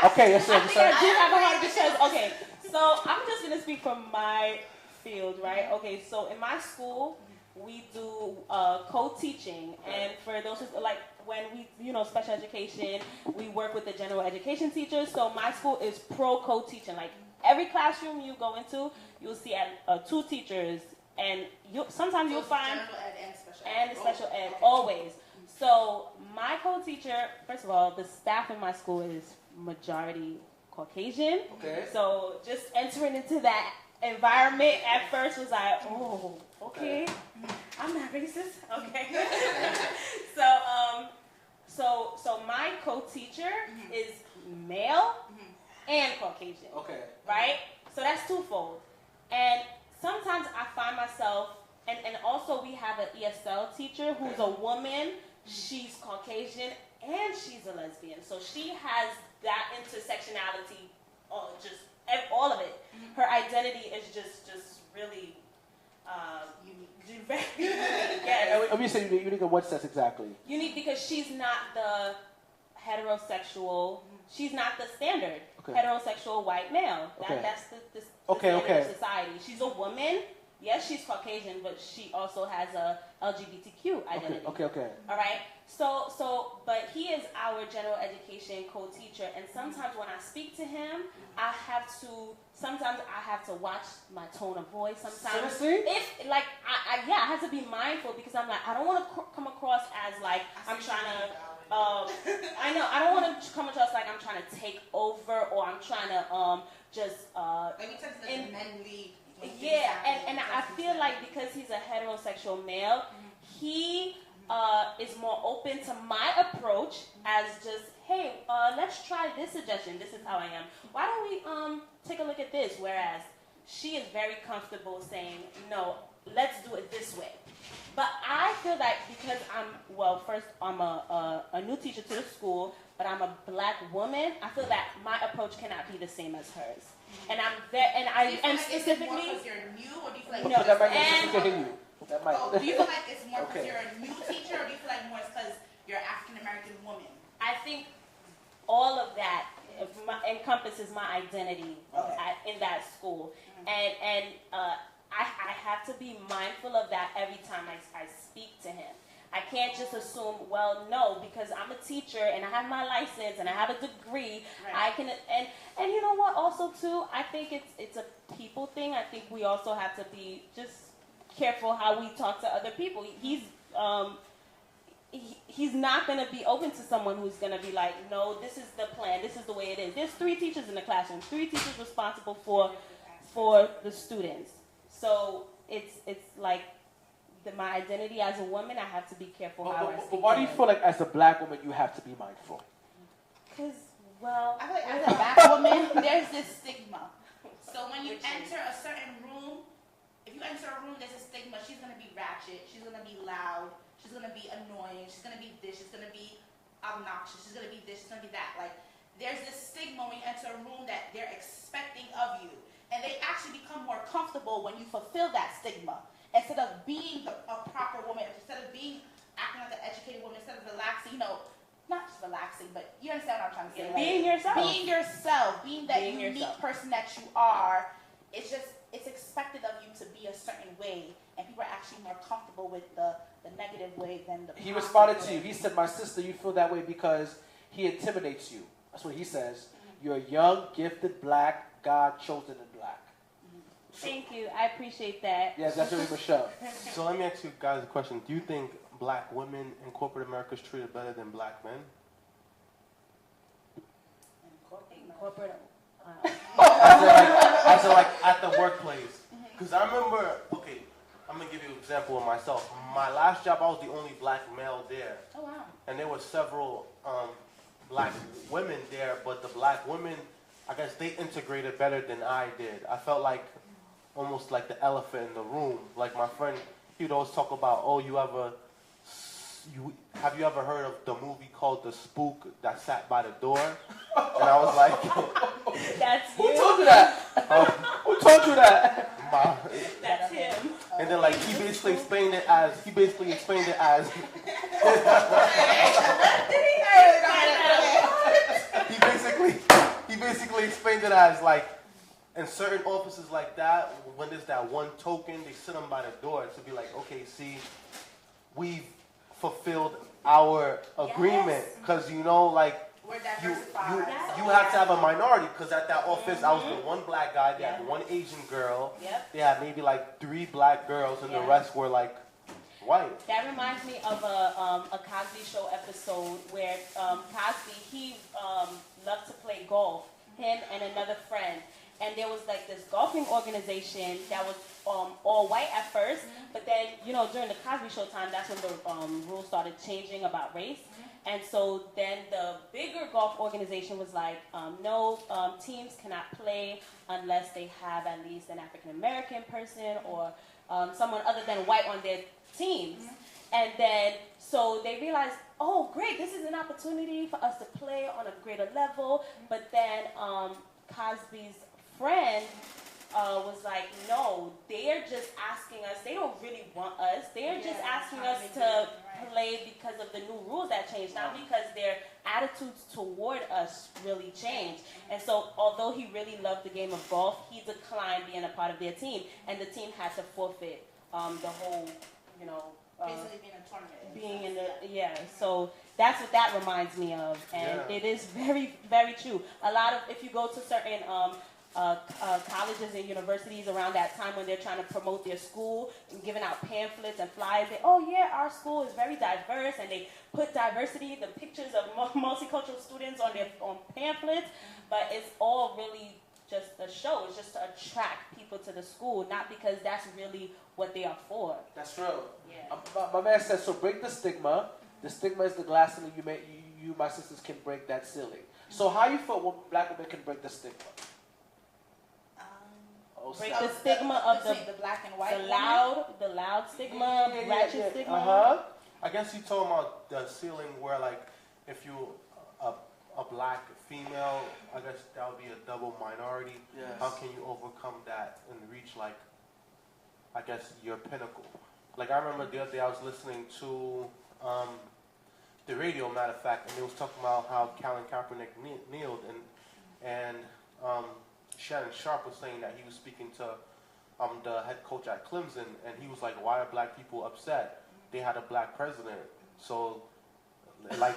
Okay, yes, sir. I think I do have a heart because, okay, so I'm just going to speak from my field, right? Okay, so in my school, we do co-teaching, and for those who, like, when we, special education, we work with the general education teachers, so my school is pro co-teaching. Like, every classroom you go into, you'll see 2 teachers, and sometimes you'll find, and special ed, always. So my co-teacher, first of all, the staff in my school is majority Caucasian. Okay. So just entering into that environment at first was like, oh, okay, I'm not racist. Okay. So my co-teacher is male and Caucasian. Okay. Right? So that's twofold. And sometimes I find myself, and also we have an ESL teacher who's a woman. She's Caucasian and she's a lesbian. So she has that intersectionality, just all of it. Her identity is just really unique. Yes. When you say unique, in what sense exactly? Unique because she's not the heterosexual. She's not the standard heterosexual white male. That's the standard of society. She's a woman. Yes, she's Caucasian, but she also has a LGBTQ identity. Okay. All right. So, but he is our general education co-teacher, and sometimes when I speak to him, sometimes I have to watch my tone of voice. Sometimes, seriously? I have to be mindful because I'm like, I don't want to come across as like I'm trying to. I know I don't want to come across like I'm trying to take over or I'm trying to just. Like you said, the men lead. Yeah, and I feel like because he's a heterosexual male, he is more open to my approach as just, hey, let's try this suggestion. This is how I am. Why don't we take a look at this? Whereas she is very comfortable saying, no, let's do it this way. But I feel like because I'm a new teacher to the school, but I'm a black woman, I feel that my approach cannot be the same as hers. And I'm there, and I am specifically. Because you're new, or do you feel like no? That might continue. That might. Do you feel like it's more because you're a new teacher, or do you feel like more because you're an African American woman? I think all of that encompasses my identity in that school, and I have to be mindful of that every time I speak to him. I can't just assume, well, no, because I'm a teacher and I have my license and I have a degree. Right. I can, and you know what? Also, too, I think it's a people thing. I think we also have to be just careful how we talk to other people. He's not going to be open to someone who's going to be like, no, this is the plan. This is the way it is. There's 3 teachers in the classroom. 3 teachers responsible for the students. So it's like. My identity as a woman, I have to be careful how I speak. But why do you feel like as a black woman you have to be mindful? Because, well, I feel like as a black woman, there's this stigma. So when you enter a certain room, if you enter a room, there's a stigma. She's going to be ratchet. She's going to be loud. She's going to be annoying. She's going to be this. She's going to be obnoxious. She's going to be this. She's going to be that. Like, there's this stigma when you enter a room that they're expecting of you. And they actually become more comfortable when you fulfill that stigma. Instead of being a proper woman, instead of acting like an educated woman, instead of relaxing, not just relaxing, but you understand what I'm trying to say. Being yourself. Being yourself. Being that unique person that you are. It's expected of you to be a certain way. And people are actually more comfortable with the negative way than the positive way. He responded to you. He said, my sister, you feel that way because he intimidates you. That's what he says. You're young, gifted, black, God chosen and black. Thank you. I appreciate that. Yes, that's really Michelle. So let me ask you guys a question. Do you think black women in corporate America is treated better than black men? Corporate. As in like at the workplace. Because I remember, I'm going to give you an example of myself. My last job, I was the only black male there. Oh, wow. And there were several black women there, but the black women, I guess they integrated better than I did. I felt like almost like the elephant in the room. Like my friend, he would always talk about, have you ever heard of the movie called The Spook That Sat by the Door? And I was like, that's who told you that? Who told you that? That's him. And then like he basically explained it as he basically explained it as like in certain offices like that, when there's that one token, they sit them by the door to be like, okay, see, we've fulfilled our agreement. Because, like, we're diversified. You have to have a minority. Because at that office, I was the one black guy, they had one Asian girl, they had maybe like 3 black girls, and the rest were like white. That reminds me of a Cosby Show episode where Cosby, he loved to play golf, him and another friend. and there was like this golfing organization that was all white at first, but then, you know, during the Cosby Show time, that's when the rules started changing about race. And so then the bigger golf organization was like, no, teams cannot play unless they have at least an African-American person or someone other than white on their teams. And then, so they realized, oh, great, this is an opportunity for us to play on a greater level. But then Cosby's friend was like, no, they're just asking us, they don't really want us. They're just asking us to play because of the new rules that changed, not because their attitudes toward us really changed. And so although he really loved the game of golf, he declined being a part of their team. And the team had to forfeit the whole, you know, basically being a tournament. Being in the, so that's what that reminds me of. And it is very, very true. A lot of, if you go to certain colleges and universities around that time when they're trying to promote their school and giving out pamphlets and flyers, they, oh yeah, our school is very diverse, and they put diversity, the pictures of multicultural students on their pamphlets, but it's all really just a show. It's just to attract people to the school, not because that's really what they are for. That's true. Yeah. My man says, so break the stigma. The stigma is the glass ceiling. You, my sisters, can break that ceiling. So how you feel when black women can break the stigma? Break the stigma of the black and white, the loud stigma, ratchet stigma. I guess you talking about the ceiling where, like, if you a black female, I guess that would be a double minority. Yes. How can you overcome that and reach, like, I guess, your pinnacle? Like, I remember the other day I was listening to the radio, matter of fact, and it was talking about how Colin Kaepernick kneeled, and Shannon Sharp was saying that he was speaking to the head coach at Clemson, and he was like, why are black people upset? They had a black president. So, like,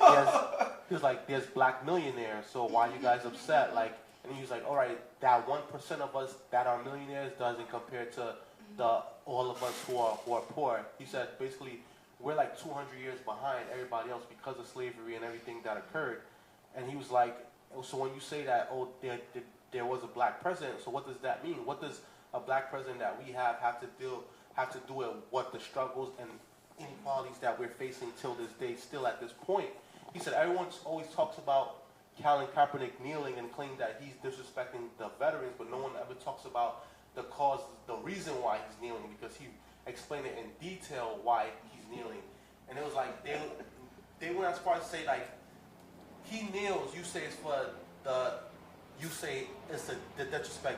he was like, there's black millionaires, so why are you guys upset? Like, and he was like, all right, that 1% of us that are millionaires doesn't compare to all of us who are poor. He said, basically, we're like 200 years behind everybody else because of slavery and everything that occurred. And he was like, so when you say that, oh, there was a black president, so what does that mean? What does a black president that we have to do with what the struggles and inequalities that we're facing till this day, still at this point? He said everyone always talks about Colin Kaepernick kneeling and claiming that he's disrespecting the veterans, but no one ever talks about the cause, the reason why he's kneeling, because he explained it in detail why he's kneeling. And it was like they went as far as to say, like, he kneels, you say it's for you say it's the disrespect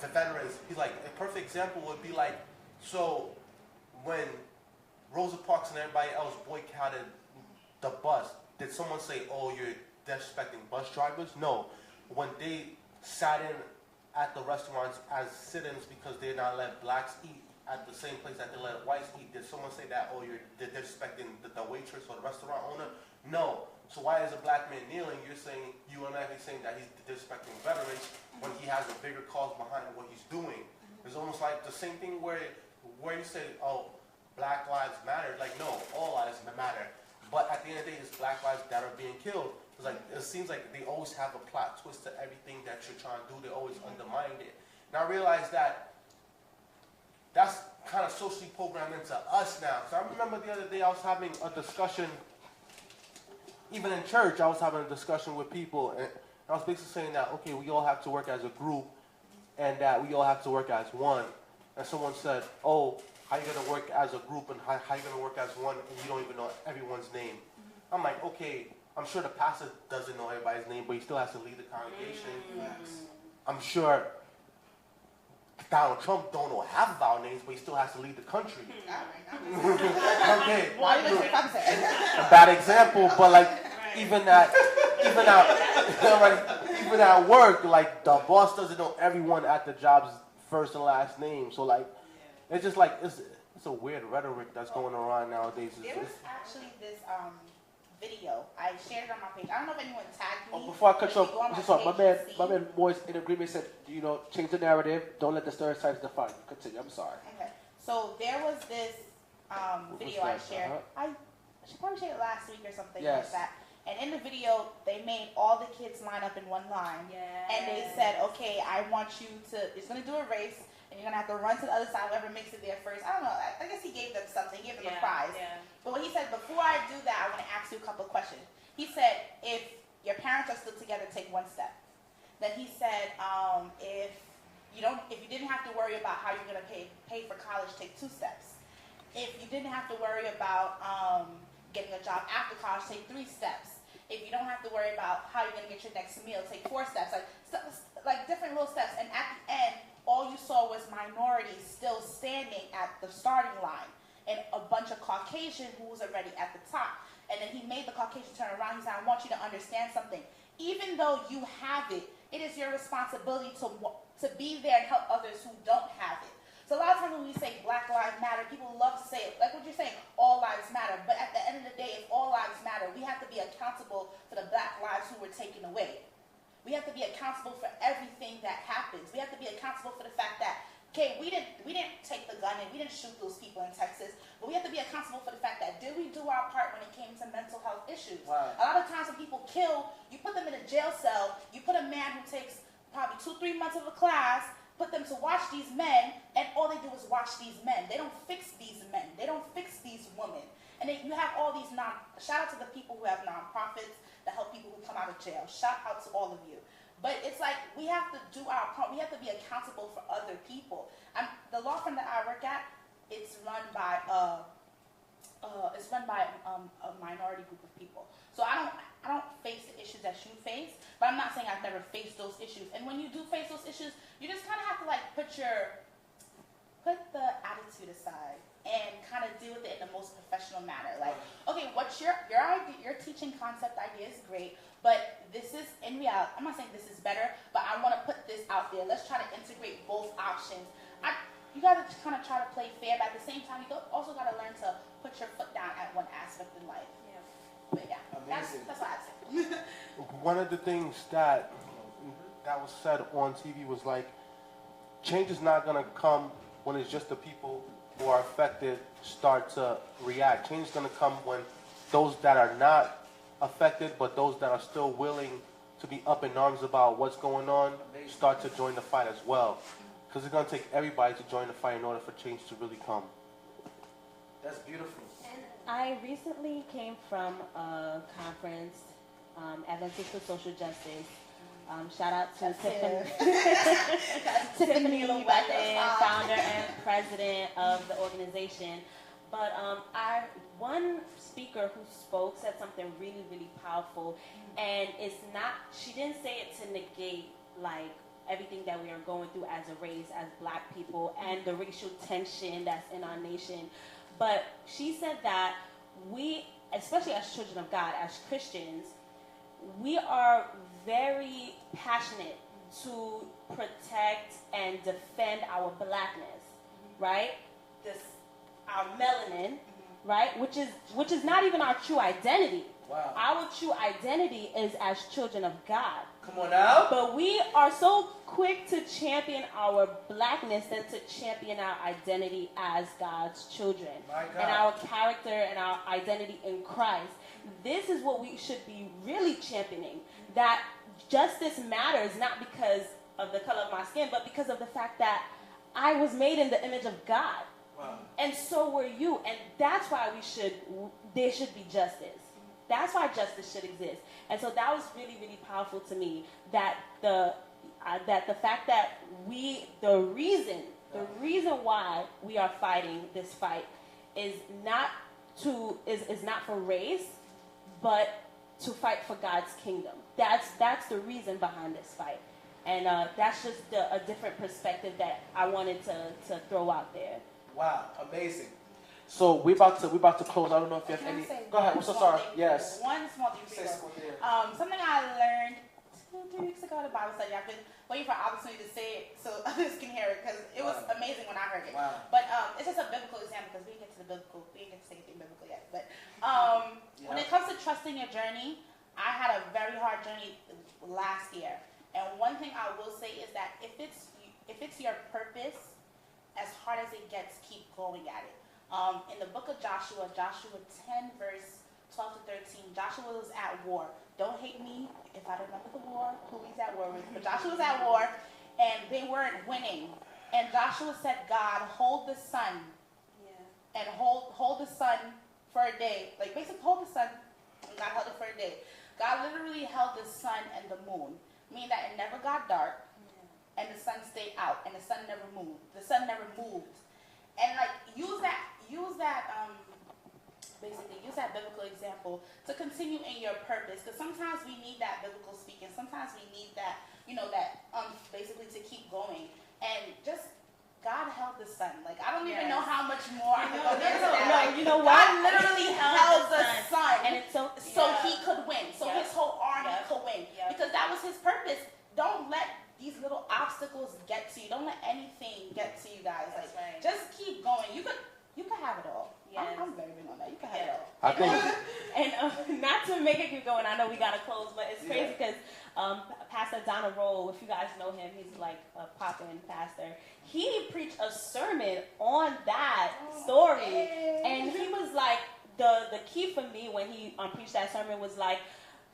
the veterans. He's like, a perfect example would be like, so when Rosa Parks and everybody else boycotted the bus, did someone say, oh, you're disrespecting bus drivers? No. When they sat in at the restaurants as sit-ins because they're not let blacks eat at the same place that they let whites eat, did someone say that, oh, you're disrespecting the waitress or the restaurant owner? No. So why is a black man kneeling? You're saying, you are not saying that he's disrespecting veterans when he has a bigger cause behind what he's doing. It's almost like the same thing where you say, oh, Black lives matter. Like, no, all lives matter. But at the end of the day, it's black lives that are being killed. It's like, it seems like they always have a plot twist to everything that you're trying to do. They always undermine it. And I realize that that's kind of socially programmed into us now. So I remember the other day I was having a discussion, even in church, I was having a discussion with people, and I was basically saying that, okay, we all have to work as a group, and that we all have to work as one. And someone said, oh, how are you going to work as a group, and how are you going to work as one, and you don't even know everyone's name? I'm like, okay, I'm sure the pastor doesn't know everybody's name, but he still has to lead the congregation. I'm sure Donald Trump don't know half of our names, but he still has to lead the country. Okay. A bad example, but like even at work, like the boss doesn't know everyone at the job's first and last name. So like it's just like it's a weird rhetoric that's going around nowadays. There was actually this video. I shared it on my page. I don't know if anyone tagged me. Before I cut you off, just my man Moise in agreement said, you know, change the narrative. Don't let the stereotypes define you. Continue. I'm sorry. Okay. So there was this video I shared. I should probably share it last week or something like that. And in the video, they made all the kids line up in one line. Yes. And they said, okay, I want you to, it's going to do a race, and you're going to have to run to the other side, whoever makes it there first. I don't know, I guess he gave them something, he gave them a prize. Yeah. But what he said, before I do that, I want to ask you a couple of questions. He said, if your parents are still together, take one step. Then he said, if you didn't have to worry about how you're going to pay for college, take 2 steps. If you didn't have to worry about getting a job after college, take 3 steps. If you don't have to worry about how you're going to get your next meal, take 4 steps. Like different little steps. And at the end, all you saw was minorities still standing at the starting line and a bunch of Caucasian who was already at the top. And then he made the Caucasian turn around. He said, I want you to understand something. Even though you have it, it is your responsibility to be there and help others who don't have it. So a lot of times when we say Black Lives Matter, people love to say it, like what you're saying, all lives matter. But at the end of the day, if all lives matter, we have to be accountable for the Black lives who were taken away. We have to be accountable for everything that happens. We have to be accountable for the fact that, okay, we didn't take the gun and we didn't shoot those people in Texas, but we have to be accountable for the fact that did we do our part when it came to mental health issues? Wow. A lot of times when people kill, you put them in a jail cell, you put a man who takes probably 2-3 months of a class, put them to watch these men, and all they do is watch these men. They don't fix these men. They don't fix these women. And then you have all these shout out to the people who have nonprofits that help people who come out of jail. Shout out to all of you. But it's like we have to do our part. We have to be accountable for other people. The law firm that I work at, it's run by a minority group of people. So I don't face the issues that you face, but I'm not saying I've never faced those issues. And when you do face those issues, you just kind of have to like put the attitude aside and kind of deal with it in the most professional manner. Like, okay, what's your idea? Your teaching concept idea is great, but this is in reality. I'm not saying this is better, but I want to put this out there. Let's try to integrate both options. You got to kind of try to play fair, but at the same time, you also got to learn to put your foot down at one aspect in life. Yeah. But yeah, that's what I'd say. One of the things that was said on TV was like, change is not going to come when it's just the people who are affected start to react. Change is going to come when those that are not affected, but those that are still willing to be up in arms about what's going on, start to join the fight as well. Because it's going to take everybody to join the fight in order for change to really come. That's beautiful. And I recently came from a conference, Advocacy for Social Justice. Shout out to Tiffany Llewellyn, founder and president of the organization. But one speaker who spoke said something really, really powerful. And she didn't say it to negate like everything that we are going through as a race, as Black people, and the racial tension that's in our nation. But she said that we, especially as children of God, as Christians, we are very passionate to protect and defend our Blackness, right? Our melanin, right? Which is not even our true identity. Wow. Our true identity is as children of God. Come on now. But we are so quick to champion our Blackness than to champion our identity as God's children. And our character and our identity in Christ. This is what we should be really championing. That justice matters not because of the color of my skin, but because of the fact that I was made in the image of God. Wow. And so were you. And that's why there should be justice. That's why justice should exist. And so that was really, really powerful to me, that the fact that the reason why we are fighting this fight is not for race, but to fight for God's kingdom. That's the reason behind this fight. And that's just a different perspective that I wanted to throw out there. Wow, amazing. So we're about to close. I don't know if you have any. Go ahead. I'm so sorry. Yes. One small thing. Something I learned 2-3 weeks ago at a Bible study. I've been waiting for opportunity to say it so others can hear it because it was amazing when I heard it. Wow. But it's just a biblical example because we didn't get to say anything biblical yet. But when it comes to trusting your journey, I had a very hard journey last year. And one thing I will say is that if it's your purpose, as hard as it gets, keep going at it. In the book of Joshua 10 verse 12 to 13, Joshua was at war. Don't hate me if I remember the war, who he's at war with. But Joshua was at war, and they weren't winning. And Joshua said, God, hold the sun. Yeah. And hold the sun for a day. Like, basically, hold the sun. And God held it for a day. God literally held the sun and the moon, meaning that it never got dark, and the sun stayed out, and the sun never moved. The sun never moved. And, like, use that biblical example to continue in your purpose, because sometimes we need that biblical speaking. Sometimes we need that, basically to keep going. And just God held the sun. Like, I don't even know how much more I can go into that. No, you know what? God literally held the sun, and it's so he could win. So his whole army could win, because that was his purpose. Don't let these little obstacles get to you. Don't let anything get to you guys. Like, just keep going. You could have it all. Yes. I'm very big on that. You can have it all. I think. And not to make it keep going, I know we gotta close, but it's crazy because Pastor Donna Roll, if you guys know him, he's like a poppin' pastor. He preached a sermon on that story, and he was like, the key for me when he preached that sermon was like,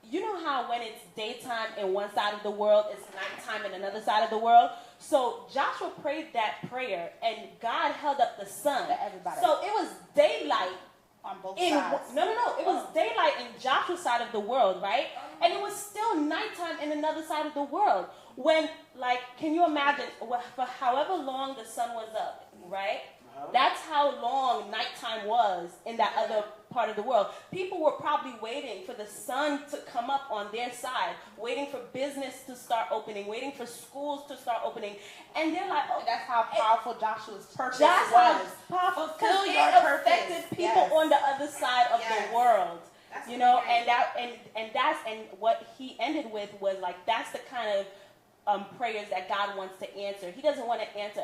you know how when it's daytime in one side of the world, it's nighttime in another side of the world? So Joshua prayed that prayer, and God held up the sun. For everybody. So it was daylight. On both sides. No. It was daylight in Joshua's side of the world, right? And it was still nighttime in another side of the world. When, like, can you imagine, for however long the sun was up, right? That's how long nighttime was in that other part of the world. People were probably waiting for the sun to come up on their side, waiting for business to start opening, waiting for schools to start opening. And they're like, oh, and that's how powerful Joshua's purpose that's was. How powerful, fulfill it your purpose. Affected people on the other side of the world. That's and what he ended with was like, that's the kind of prayers that God wants to answer. He doesn't want to answer,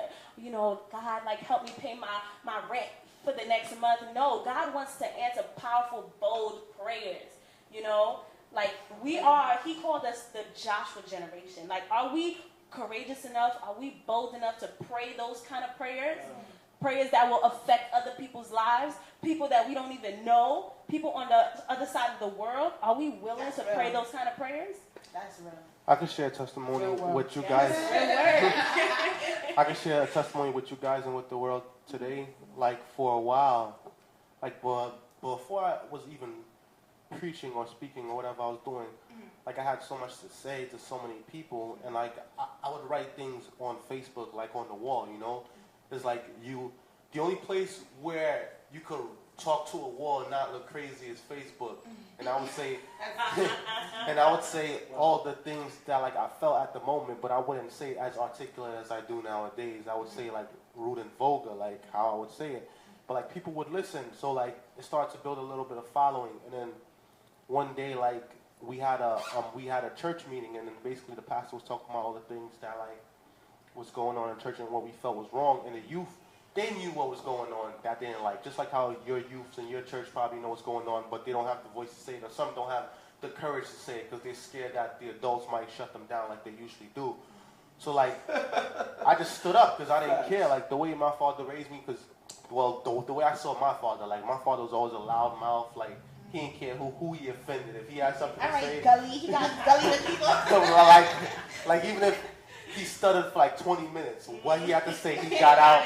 God, like, help me pay my rent for the next month. No, God wants to answer powerful, bold prayers. Like he called us the Joshua generation. Like, are we courageous enough? Are we bold enough to pray those kind of prayers? Prayers that will affect other people's lives, people that we don't even know, people on the other side of the world. Are we willing to pray those kind of prayers? That's real. I can share a testimony with you guys. I can share a testimony with you guys and with the world today. Like, for a while, like, before I was even preaching or speaking or whatever I was doing, like, I had so much to say to so many people, and like, I would write things on Facebook, like on the wall, It's like the only place where you could talk to a wall and not look crazy is Facebook. And I would say all the things that, like, I felt at the moment, but I wouldn't say it as articulate as I do nowadays. I would say, like, rude and vulgar, like how I would say it. But, like, people would listen, so, like, it started to build a little bit of following. And then one day, like, we had a church meeting, and then basically the pastor was talking about all the things that, like, was going on in church and what we felt was wrong. And the youth, they knew what was going on that they didn't like. Just like how your youths in your church probably know what's going on, but they don't have the voice to say it, or some don't have the courage to say it because they're scared that the adults might shut them down like they usually do. So, like, I just stood up because I didn't care. Like, the way my father raised me, because, well, the way I saw my father, like, my father was always a loud mouth. Like, he didn't care who he offended. If he had something to say. Gully. He got gully with people. like, even if he stuttered for like 20 minutes, what he had to say, he got out.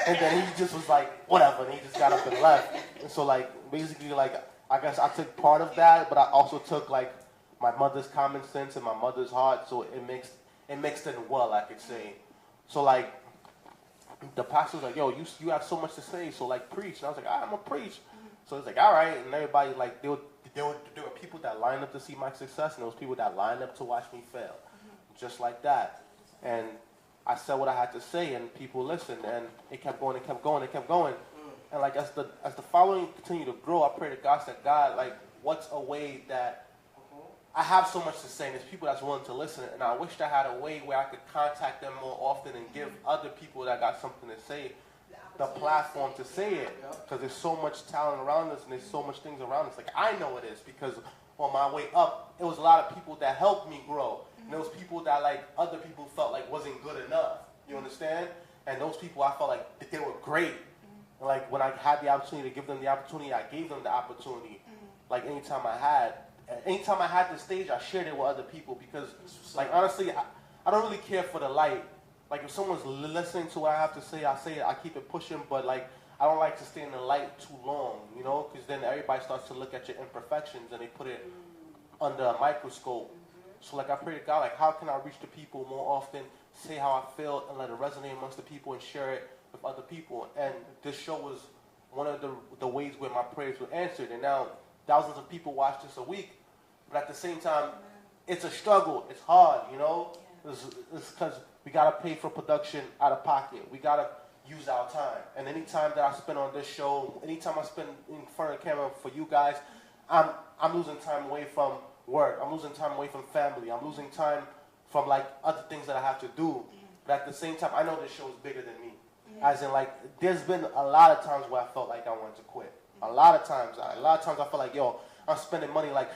And then he just was like, whatever. And he just got up and left. And so, like, basically, like, I guess I took part of that, but I also took, like, my mother's common sense and my mother's heart. So it mixed in well, I could say. So, like, the pastor was like, yo, you have so much to say, so, like, preach. And I was like, I'm going to preach. So it's like, all right. And everybody, like, there were people that lined up to see my success, and there was people that lined up to watch me fail. Just like that. And I said what I had to say, and people listened, and it kept going, it kept going, it kept going. And, like, as the following continued to grow, I pray to God, said, God, like, what's a way that I have so much to say, and there's people that's willing to listen, and I wished I had a way where I could contact them more often and give other people that got something to say the platform to say it, because there's so much talent around us, and there's so much things around us. Like, I know it is, because on my way up, it was a lot of people that helped me grow, and there was people that, like, other people felt like wasn't good enough, you understand? And those people, I felt like they were great. And, like, when I had the opportunity to give them the opportunity, I gave them the opportunity. like anytime I had the stage, I shared it with other people because, like, honestly, I don't really care for the light. Like, if someone's listening to what I have to say, I say it, I keep it pushing, but, like, I don't like to stay in the light too long, you know, because then everybody starts to look at your imperfections and they put it under a microscope. So, like, I pray to God, like, how can I reach the people more often, say how I feel, and let it resonate amongst the people and share it with other people. And this show was one of the ways where my prayers were answered. And now thousands of people watch this a week. But at the same time, it's a struggle. It's hard, you know. It's because we got to pay for production out of pocket. We got to use our time. And any time that I spend on this show, anytime I spend in front of the camera for you guys, I'm losing time away from work. I'm losing time away from family. I'm losing time from, like, other things that I have to do. But at the same time, I know this show is bigger than me. As in, like, there's been a lot of times where I felt like I wanted to quit. A lot of times I felt like, yo, I'm spending money. Like,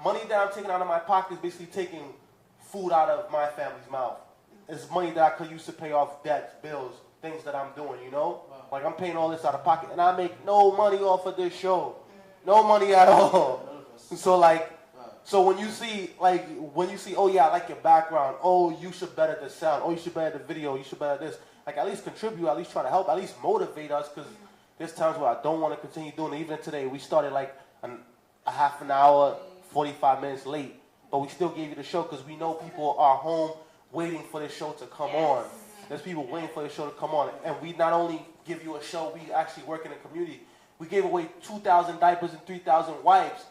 money that I'm taking out of my pocket is basically taking food out of my family's mouth. It's money that I could use to pay off debts, bills, things that I'm doing, you know? Wow. Like, I'm paying all this out of pocket, and I make no money off of this show. No money at all. So, like, so when you see, oh, yeah, I like your background. Oh, you should better the sound. Oh, you should better the video. You should better this. Like, at least contribute, at least try to help, at least motivate us, because there's times where I don't want to continue doing it. Even today, we started, like, a half an hour, 45 minutes late, but we still gave you the show because we know people are home waiting for this show to come on. There's people waiting for the show to come on. And we not only give you a show, we actually work in the community. We gave away 2,000 diapers and 3,000 wipes.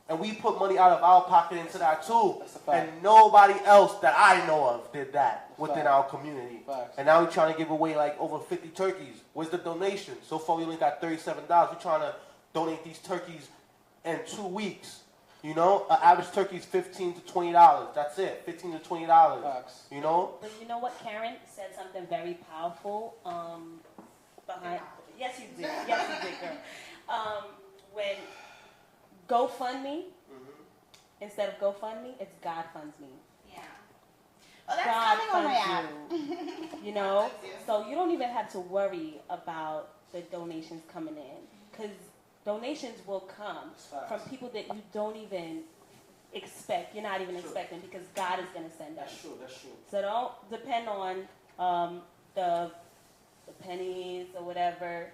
And we put money out of our pocket into that too. And nobody else that I know of did that within our community. And now we're trying to give away like over 50 turkeys. Where's the donation? So far we only got $37. We're trying to donate these turkeys in 2 weeks. You know, an average turkey is $15 to $20. That's it, $15 to $20. You know. But you know what? Karen said something very powerful. Behind. Yes, you did. Yes, you did, girl. When GoFundMe, instead of GoFundMe, it's God funds me. Yeah. Well, that's God coming on my funds app. you know, so you don't even have to worry about the donations coming in, because donations will come from people that you don't even expect. You're not even expecting, because God is going to send them. That's true. That's true. So don't depend on the pennies or whatever.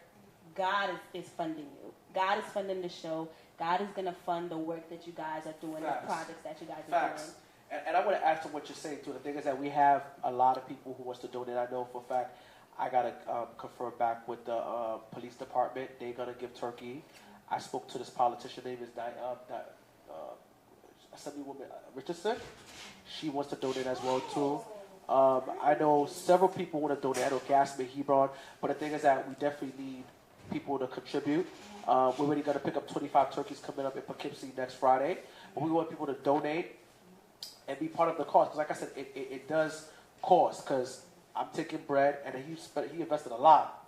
God is funding you. God is funding the show. God is going to fund the work that you guys are doing, the projects that you guys are doing. And I want to add to what you're saying, too. The thing is that we have a lot of people who wants to donate. I know for a fact, I got to confer back with the police department. They're going to give turkey. I spoke to this politician, name is Assemblywoman Richardson. She wants to donate as well, too. I know several people want to donate. I know Gasman, Hebron. But the thing is that we definitely need people to contribute. We're already going to pick up 25 turkeys coming up in Poughkeepsie next Friday. But we want people to donate and be part of the cost. Because like I said, it does cost, because I'm taking bread, and he invested a lot.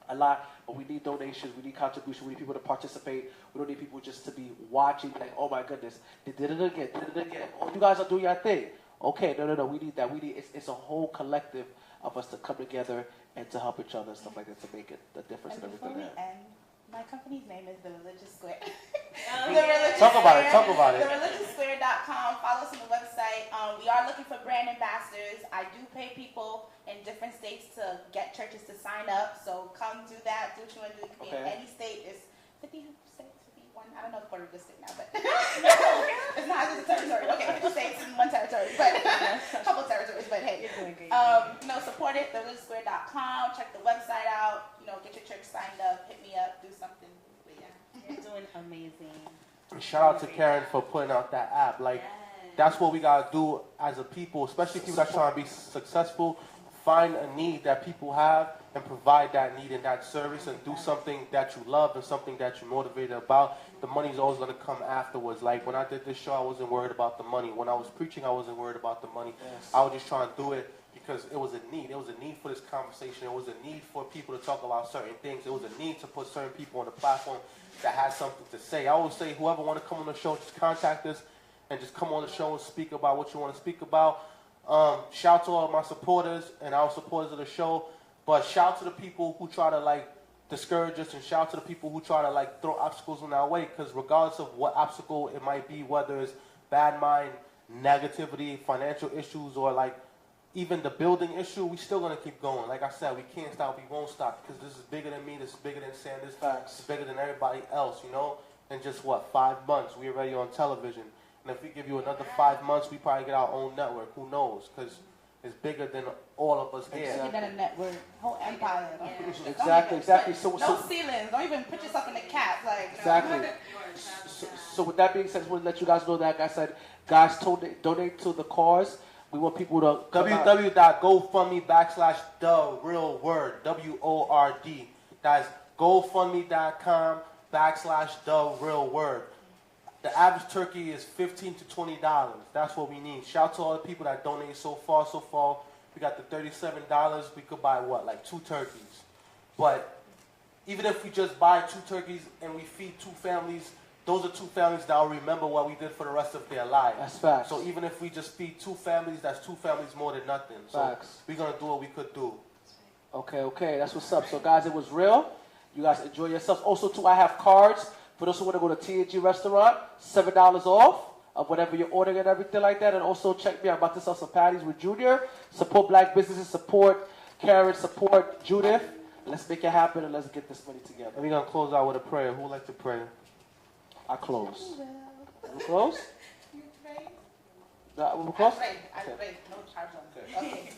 But we need donations, we need contribution, we need people to participate. We don't need people just to be watching, like, oh my goodness, they did it again. Oh, you guys are doing your thing. Okay, no, we need that. It's a whole collective of us to come together and to help each other and stuff like that, to make it the difference and everything. Before we end, my company's name is The Religious Square. Talk about it. TheReligiousSquare.com. Follow us on the website. We are looking for brand ambassadors. I do pay people in different states to get churches to sign up. So come do that. Do what you want to do. It can be in any state. There's 50 states, 51. I don't know the Puerto Rico state now, but it's not just a territory. Okay, 50 states in one territory, but a couple territories. But hey, you're doing good. Support it. TheReligiousSquare.com. Check the website out. Get your church signed up. Hit me up. Do something. But yeah, you're doing amazing. Shout out to Karen for putting out that app. Like, that's what we gotta do as a people, especially people that trying to be successful. Find a need that people have and provide that need and that service, and do something that you love and something that you're motivated about. The money's always gonna come afterwards. Like, when I did this show, I wasn't worried about the money. When I was preaching, I wasn't worried about the money. I was just trying to do it because it was a need. It was a need for this conversation. It was a need for people to talk about certain things. It was a need to put certain people on the platform that had something to say. I always say, whoever want to come on the show, just contact us and just come on the show and speak about what you want to speak about. Shout to all my supporters and our supporters of the show. But shout to the people who try to, like, discourage us, and shout out to the people who try to like throw obstacles in our way, because regardless of what obstacle it might be, whether it's bad mind, negativity, financial issues, or like even the building issue, we still gonna keep going. Like I said, we can't stop, we won't stop, because this is bigger than me, this is bigger than Sanders, this is bigger than everybody else, you know? In just what, 5 months, we already on television. And if we give you another 5 months, we probably get our own network, who knows? Because it's bigger than all of us here. Bigger than a network, whole empire. Exactly. So ceilings, don't even put yourself in the cap. Like, exactly. So with that being said, I just want to let you guys know that, like I said, guys, donate to the cause. We want people to www.gofundme.com/the-real-word, WORD. That's gofundme.com/the-real-word. The average turkey is $15 to $20. That's what we need. Shout out to all the people that donate so far. We got the $37. We could buy what, like 2 turkeys. But even if we just buy 2 turkeys and we feed 2 families, those are 2 families that will remember what we did for the rest of their lives. That's facts. So even if we just feed 2 families, that's 2 families more than nothing. So facts. We're going to do what we could do. Okay. That's what's up. So guys, it was real. You guys enjoy yourselves. Also, too, I have cards. For those who want to go to T&G restaurant, $7 off of whatever you're ordering and everything like that. And also check me out. I'm about to sell some patties with Junior. Support black businesses. Support Karen. Support Judith. Let's make it happen and let's get this money together. And we're going to close out with a prayer. Who would like to pray? I close. You close? You pray? We'll close? I pray. No charge on it.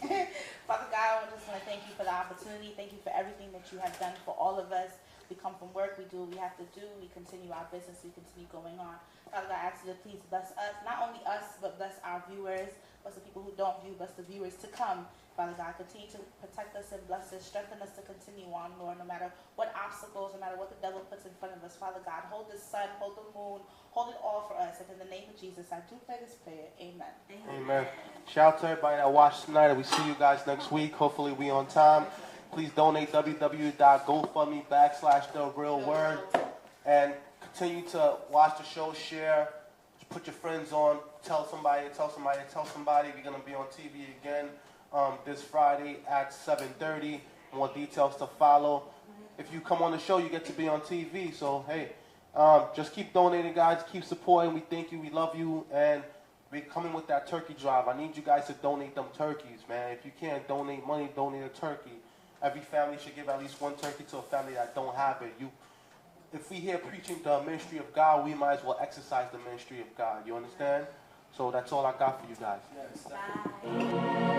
Okay. Father God, I just want to thank you for the opportunity. Thank you for everything that you have done for all of us. We come from work, we do what we have to do, we continue our business, we continue going on. Father God, I ask you to please bless us, not only us, but bless our viewers, bless the people who don't view, bless the viewers to come. Father God, continue to protect us and bless us, strengthen us to continue on, Lord, no matter what obstacles, no matter what the devil puts in front of us. Father God, hold the sun, hold the moon, hold it all for us. And in the name of Jesus, I do pray this prayer. Amen. Amen. Shout out to everybody that watched tonight, and we see you guys next week. Hopefully we on time. Please donate www.gofundme.com/the-real-word, and continue to watch the show, share, put your friends on, tell somebody. We're going to be on TV again this Friday at 7:30. More details to follow. If you come on the show, you get to be on TV. So, hey, just keep donating, guys. Keep supporting. We thank you. We love you. And we're coming with that turkey drive. I need you guys to donate them turkeys, man. If you can't donate money, donate a turkey. Every family should give at least 1 turkey to a family that don't have it. If we here preaching the ministry of God, we might as well exercise the ministry of God. You understand? So that's all I got for you guys. Yes. Bye.